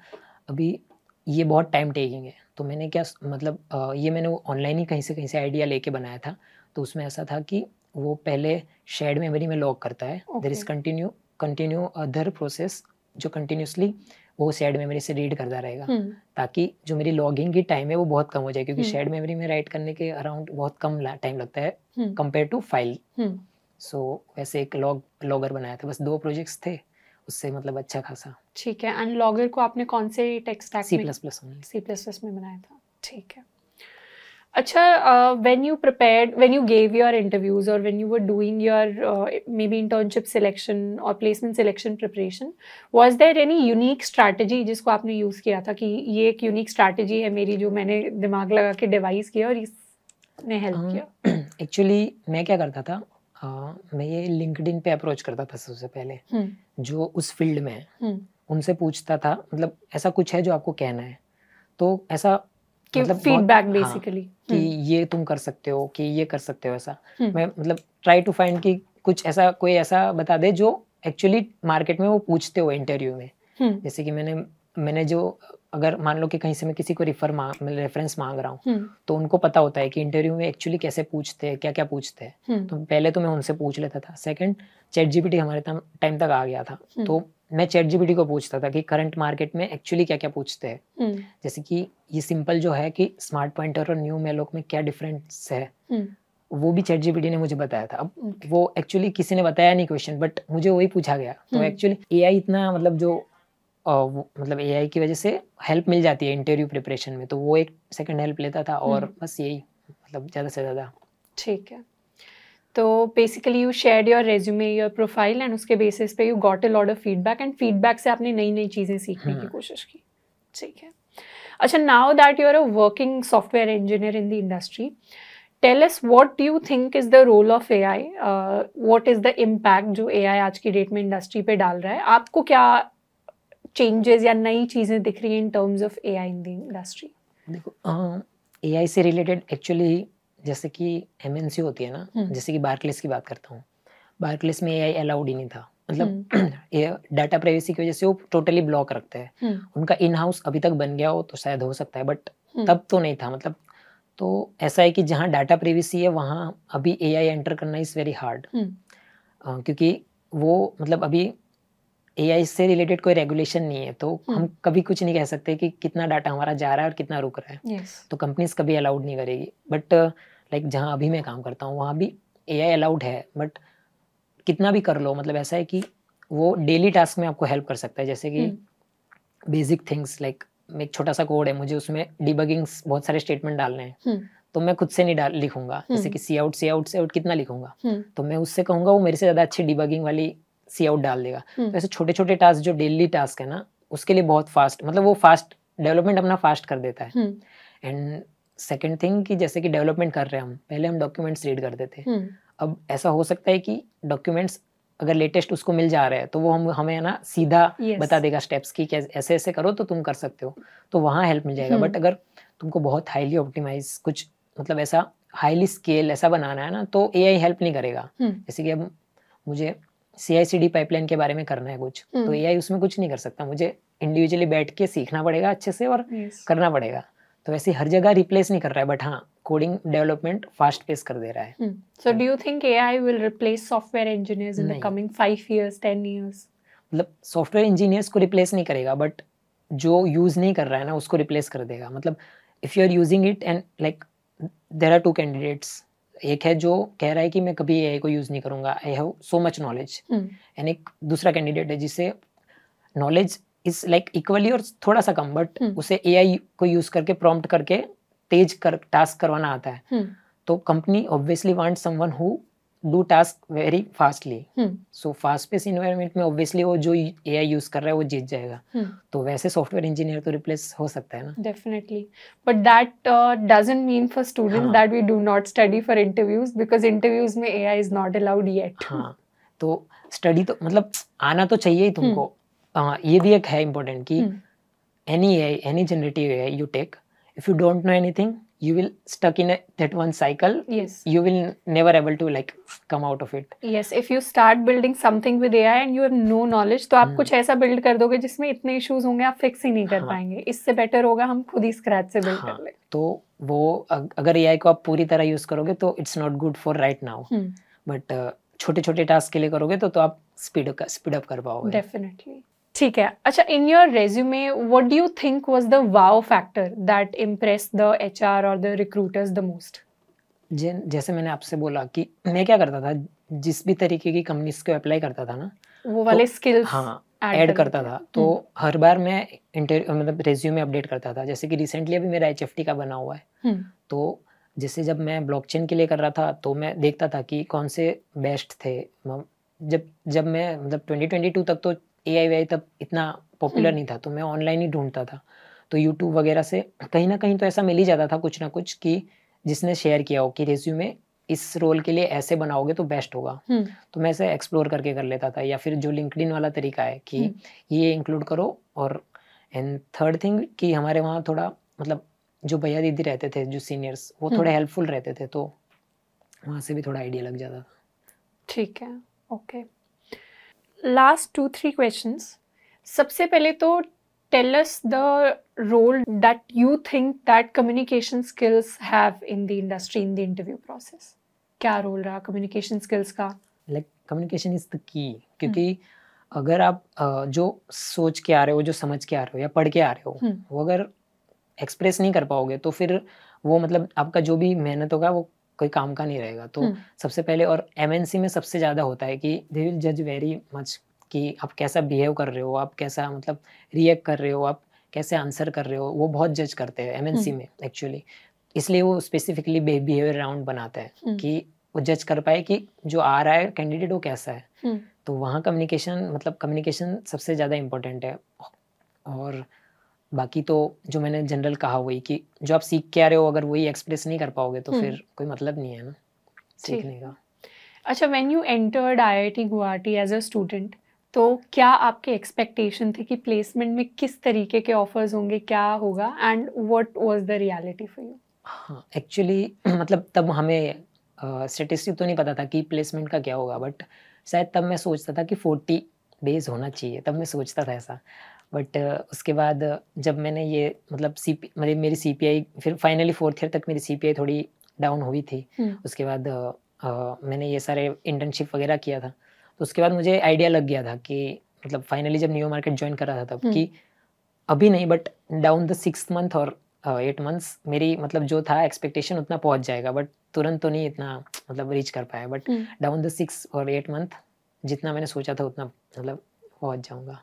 अभी ये बहुत टाइम टेकिंग है, तो मैंने क्या मतलब ये मैंने ऑनलाइन ही कहीं से आइडिया लेके बनाया था। तो उसमें ऐसा था कि वो पहले शेयर्ड मेमोरी में लॉग करता है, there is continue other process जो कंटिन्यूसली वो शेयर्ड मेमोरी से रीड करता रहेगा, ताकि जो मेरी लॉगिंग की टाइम है वो बहुत कम हो जाए, क्योंकि शेयर्ड मेमोरी में राइट करने के अराउंड बहुत कम टाइम लगता है कंपेयर टू फाइल। सो वैसे एक लॉगर बनाया था, बस 2 प्रोजेक्ट्स थे, उससे मतलब अच्छा खासा। ठीक है। एंड लॉगर को आपने कौन से टेक स्टैक में? C++ में बनाया था। ठीक है। अच्छा, when you gave your interviews or when you were doing your maybe internship selection or placement selection preparation, was there any unique strategy जिसको आपने यूज़ किया था कि ये एक unique strategy है मेरी, जो मैंने दिमाग लगा के डिवाइस किया और इसने हेल्प किया? एक्चुअली मैं क्या करता था, मैं ये लिंक्डइन पे अप्रोच करता था सबसे पहले, जो उस फील्ड में है, उनसे पूछता था मतलब ऐसा कुछ है जो आपको कहना है, तो ऐसा मतलब फीडबैक बेसिकली, कि ये तुम कर सकते हो, कि ये कर सकते हो, ऐसा मैं मतलब ट्राई टू फाइंड कि कुछ ऐसा कोई ऐसा बता दे जो एक्चुअली मार्केट में वो पूछते हो इंटरव्यू में। जैसे कि मैंने जो अगर मान लो कि कहीं से मैं किसी को रेफरेंस मांग रहा हूँ, तो उनको पता होता है कि इंटरव्यू में एक्चुअली कैसे पूछते हैं, क्या क्या पूछते हैं। तो पहले तो मैं उनसे पूछ लेता था। सेकंड, ChatGPT हमारे टाइम तक आ गया था, तो मैं ChatGPT को पूछता था कि करंट मार्केट में एक्चुअली क्या क्या पूछते हैं। जैसे कि ये सिंपल जो है कि स्मार्ट पॉइंटर और न्यू मेलोक में क्या डिफरेंस है, वो भी ChatGPT ने मुझे बताया था। अब वो एक्चुअली किसी ने बताया नहीं क्वेश्चन, बट मुझे वही पूछा गया। तो एक्चुअली AI इतना मतलब जो मतलब AI की वजह से हेल्प मिल जाती है इंटरव्यू प्रिपरेशन में, तो वो एक सेकंड हेल्प लेता था, और बस यही मतलब ज़्यादा से ज़्यादा। ठीक है। तो basically you shared your resume, your profile, and उसके बेसिस पे you got a lot of feedback, and feedback से आपने नई नई चीज़ें सीखने की कोशिश की। ठीक है। अच्छा, now that you are a working software engineer in the industry, tell us what do you think is the role of AI, what is the impact जो AI आज की डेट में इंडस्ट्री पे डाल रहा है? आपको क्या चेंजेस या नई चीज़ें दिख रही हैं in terms of AI in the industry? देखो, AI से रिलेटेड एक्चुअली जैसे कि MNC होती है ना, जैसे कि बार्कलेस की बात करता हूँ, बार्कलेस में AI अलाउड ही नहीं था। मतलब डाटा प्राइवेसी की वजह से वो टोटली ब्लॉक रखते हैं। उनका इन हाउस अभी तक बन गया हो तो शायद हो सकता है, बट तब तो नहीं था। मतलब तो ऐसा है कि जहाँ डाटा प्राइवेसी है वहाँ अभी AI एंटर करना इज़ वेरी हार्ड, क्योंकि वो मतलब अभी AI से रिलेटेड कोई रेगुलेशन नहीं है, तो हम कभी कुछ नहीं कह सकते कि कितना डाटा हमारा जा रहा है और कितना रुक रहा है। तो कंपनीज कभी अलाउड नहीं करेगी। बट लाइक जहाँ अभी मैं काम करता हूँ वहाँ भी AI अलाउड है, बट कितना भी कर लो, मतलब ऐसा है कि वो डेली टास्क में आपको हेल्प कर सकता है। जैसे कि बेसिक थिंग्स लाइक एक छोटा सा कोड है, मुझे उसमें डिबगिंग्स बहुत सारे स्टेटमेंट डालने हैं, तो मैं खुद से नहीं लिखूंगा। जैसे कि सी आउट कितना लिखूंगा, तो मैं उससे कहूंगा वो मेरे से ज़्यादा अच्छी डिबगिंग वाली सी आउट डाल देगा। तो ऐसे छोटे छोटे टास्क जो डेली टास्क है ना, उसके लिए बहुत फास्ट, मतलब वो फास्ट डेवलपमेंट अपना फास्ट कर देता है। एंड सेकेंड थिंग कि जैसे कि डेवलपमेंट कर रहे हैं हम, पहले हम डॉक्यूमेंट्स रीड करते थे। अब ऐसा हो सकता है कि डॉक्यूमेंट्स अगर लेटेस्ट उसको मिल जा रहा है तो वो हमें ना सीधा बता देगा स्टेप्स की ऐसे ऐसे करो तो तुम कर सकते हो, तो वहाँ हेल्प मिल जाएगा। बट अगर तुमको बहुत हाईली ऑप्टिमाइज कुछ मतलब ऐसा हाईली स्केल ऐसा बनाना है ना, तो AI हेल्प नहीं करेगा। जैसे कि अब मुझे CI/CD पाइपलाइन के बारे में करना है कुछ, तो AI उसमें कुछ नहीं कर सकता, मुझे इंडिविजुअली बैठ के सीखना पड़ेगा अच्छे से और करना पड़ेगा। तो वैसे हर जगह रिप्लेस नहीं कर रहा है, बट हाँ कोडिंग डेवलपमेंट फास्ट पेस कर दे रहा है। So do you think AI will replace software engineers in the coming 5 years, 10 years? मतलब सॉफ्टवेयर इंजीनियर्स को रिप्लेस नहीं करेगा, बट जो यूज नहीं कर रहा है ना उसको रिप्लेस कर देगा। मतलब if you are using it and like there are 2 candidates, एक है जो कह रहा है कि मैं कभी AI को यूज नहीं करूंगा, I have so much knowledge, and एक दूसरा कैंडिडेट है जिसे नॉलेज इज लाइक इक्वली और थोड़ा सा कम, बट उसे AI को यूज करके प्रॉम्प्ट करके टास्क करवाना आता है। तो company obviously want someone who do task very fastly. So fast pace environment में ऑब्वियसली वो जो AI यूज कर रहा है वो जीत जाएगा। तो वैसे सॉफ्टवेयर इंजीनियर तो रिप्लेस हो सकता है ना। Definitely, but that doesn't mean for students that we do not study for interviews, because interviews में AI is not allowed yet. हाँ, तो स्टडी तो मतलब आना तो चाहिए ही तुमको। ये भी एक है इम्पोर्टेंट कि any generative AI you take, if you don't know anything, you will stuck in that one cycle. Yes. You will never able to like come out of it. Yes, if you start building something with AI and you have no knowledge, तो आप कुछ ऐसा build कर दोगे जिसमें इतने issues होंगे आप fix ही नहीं कर पाएंगे। इससे better होगा हम खुद ही scratch से build कर लें। तो वो अगर AI को आप पूरी तरह यूज करोगे तो it's not good for right now. But छोटे छोटे टास्क के लिए करोगे तो आप स्पीड अप कर पाओगे। Definitely. ठीक है। अच्छा, in your resume, what do you think was the wow factor that impressed the HR or the recruiters the most? जैसे मैंने आपसे बोला कि मैं क्या करता था, जिस भी तरीके की कंपनीज को अप्लाई करता था ना, वो वाले स्किल्स ऐड करता था। तो हर बार मैं मतलब रेज्यूमे अपडेट करता था। जैसे कि रिसेंटली अभी मेरा HFT का बना हुआ है, तो जैसे जब मैं ब्लॉकचेन के लिए कर रहा था तो मैं देखता था कि कौन से बेस्ट थे। जब मैं मतलब 2022 तक तो AI तब इतना पॉपुलर नहीं था, तो मैं ऑनलाइन ही ढूंढता था। तो यूट्यूब वगैरह से कहीं ना कहीं तो ऐसा मिल ही जाता था कुछ ना कुछ कि जिसने शेयर किया हो कि रेज्यूमे इस रोल के लिए ऐसे बनाओगे तो बेस्ट होगा। तो मैं ऐसे एक्सप्लोर करके कर लेता था, या फिर जो लिंक्डइन वाला तरीका है कि ये इंक्लूड करो। और एंड थर्ड थिंग कि हमारे वहाँ थोड़ा मतलब जो भैया दीदी रहते थे जो सीनियर्स, वो थोड़े हेल्पफुल रहते थे, तो वहाँ से भी थोड़ा आइडिया लग जाता था। ठीक है, ओके। Last 2-3 questions. सबसे पहले तो tell us the role that you think that communication skills have in the industry in the interview process. क्या रोल रहा कम्युनिकेशन स्किल्स का? Like communication is the key, क्योंकि अगर आप जो सोच के आ रहे हो, जो समझ के आ रहे हो या पढ़ के आ रहे हो, वो अगर एक्सप्रेस नहीं कर पाओगे तो फिर वो मतलब आपका जो भी मेहनत होगा वो कोई काम का नहीं रहेगा। तो सबसे पहले, और MNC में सबसे ज़्यादा होता है कि दे विल जज वेरी मच कि आप कैसा बिहेव कर रहे हो, आप कैसा मतलब रिएक्ट कर रहे हो, आप कैसे आंसर कर रहे हो, वो बहुत जज करते हैं MNC में एक्चुअली। इसलिए वो स्पेसिफिकली बिहेवियर राउंड बनाता है कि वो जज कर पाए कि जो आ रहा है कैंडिडेट वो कैसा है। तो वहाँ कम्युनिकेशन सबसे ज़्यादा इम्पोर्टेंट है। और बाकी तो जो मैंने जनरल कहा वही कि जो आप सीख के आ रहे हो अगर वही एक्सप्रेस नहीं कर पाओगे तो फिर कोई मतलब नहीं है ना सीखने का। अच्छा, when you entered IIT Guwahati as a student, तो क्या आपके एक्सपेक्टेशन थे कि प्लेसमेंट में किस तरीके के ऑफर्स होंगे, क्या होगा, and what was the reality for you? हाँ, एक्चुअली मतलब तब हमें स्टैटिस्टिक तो नहीं पता था कि प्लेसमेंट का क्या होगा, बट शायद तब मैं सोचता था कि 40 बेस होना चाहिए, तब मैं सोचता था ऐसा। बट उसके बाद जब मैंने ये मतलब मेरी CPI फिर फाइनली 4th ईयर तक मेरी CPI थोड़ी डाउन हुई थी। उसके बाद मैंने ये सारे इंटर्नशिप वगैरह किया था, तो उसके बाद मुझे आइडिया लग गया था कि मतलब फाइनली जब न्यू मार्केट ज्वाइन कर रहा था तब कि अभी नहीं but down the 6th month और 8 months मेरी मतलब जो था एक्सपेक्टेशन उतना पहुंच जाएगा, बट तुरंत तो नहीं इतना मतलब रीच कर पाया, बट डाउन द 6 और 8 month जितना मैंने सोचा था उतना मतलब पहुंच जाऊंगा।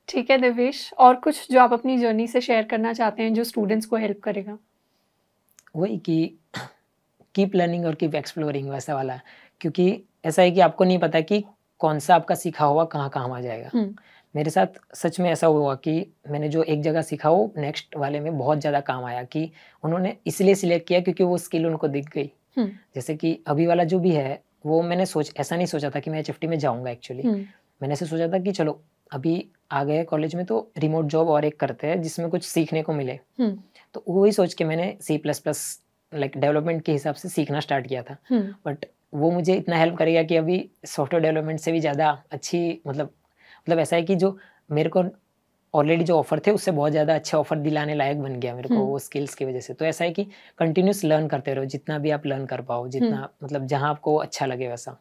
ठीक है देवेश, और कुछ जो आप अपनी जर्नी से शेयर करना चाहते हैं जो स्टूडेंट्स को हेल्प करेगा? वही कि कीप लर्निंग और कीप एक्सप्लोरिंग वैसा वाला, क्योंकि ऐसा है कि आपको नहीं पता कि कौन सा आपका सीखा हुआ कहाँ काम आ जाएगा। मेरे साथ सच में ऐसा हुआ कि मैंने जो एक जगह सीखा वो नेक्स्ट वाले में बहुत ज़्यादा काम आया, कि उन्होंने इसलिए सिलेक्ट किया क्योंकि वो स्किल उनको दिख गई। जैसे कि अभी वाला जो भी है वो मैंने ऐसा नहीं सोचा था कि मैं HFT में जाऊँगा एक्चुअली। मैंने ऐसे सोचा था कि चलो अभी आ गए कॉलेज में तो रिमोट जॉब और एक करते हैं जिसमें कुछ सीखने को मिले। तो वही सोच के मैंने C++ लाइक डेवलपमेंट के हिसाब से सीखना स्टार्ट किया था। बट वो मुझे इतना हेल्प करेगा कि अभी सॉफ्टवेयर डेवलपमेंट से भी ज़्यादा अच्छी मतलब ऐसा है कि जो मेरे को ऑलरेडी जो ऑफर थे उससे बहुत ज़्यादा अच्छे ऑफर दिलाने लायक बन गया मेरे को वो स्किल्स की वजह से। तो ऐसा है कि कंटिन्यूस लर्न करते रहो, जितना भी आप लर्न कर पाओ, जितना मतलब जहाँ आपको अच्छा लगे वैसा।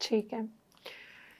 ठीक है,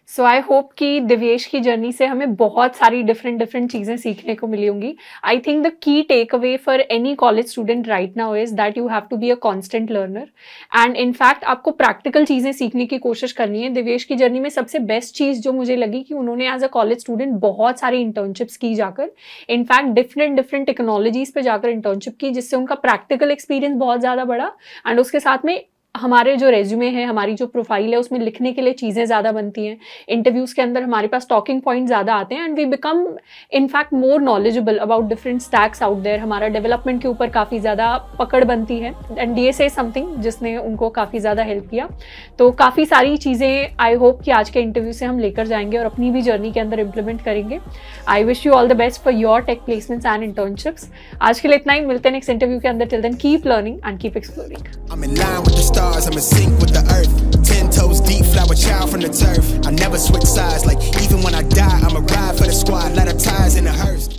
सो आई होप कि दिव्येश की जर्नी से हमें बहुत सारी डिफरेंट चीज़ें सीखने को मिली होंगी। I think the key take away for any college student right now is that you have to be a constant learner and in fact आपको प्रैक्टिकल चीज़ें सीखने की कोशिश करनी है। दिव्येश की जर्नी में सबसे बेस्ट चीज़ जो मुझे लगी कि उन्होंने एज अ कॉलेज स्टूडेंट बहुत सारी इंटर्नशिप्स की जाकर, इनफैक्ट डिफरेंट टेक्नोलॉजीज पे जाकर इंटर्नशिप की, जिससे उनका प्रैक्टिकल एक्सपीरियंस बहुत ज़्यादा बढ़ा एंड उसके साथ में हमारे जो रेज्यूमे है, हमारी जो प्रोफाइल है, उसमें लिखने के लिए चीज़ें ज़्यादा बनती हैं। इंटरव्यूज़ के अंदर हमारे पास टॉकिंग पॉइंट ज़्यादा आते हैं and we become in fact more knowledgeable about different stacks out there. हमारा डेवलपमेंट के ऊपर काफ़ी ज़्यादा पकड़ बनती है एंड DSA इज समथिंग जिसने उनको काफ़ी ज़्यादा हेल्प किया। तो काफ़ी सारी चीज़ें आई होप कि आज के इंटरव्यू से हम लेकर जाएंगे और अपनी भी जर्नी के अंदर इम्प्लीमेंट करेंगे। I wish you all the best for your tech placements and internships. आज के लिए इतना ही, मिलते हैं नेक्स्ट इंटरव्यू के अंदर। Till then keep learning and keep exploring. I'm in line with the stars, I'm in sync with the earth. 10 toes deep, flower child from the turf. I never switch sides, like even when I die, I'ma ride for the squad, let her ties in the hearse.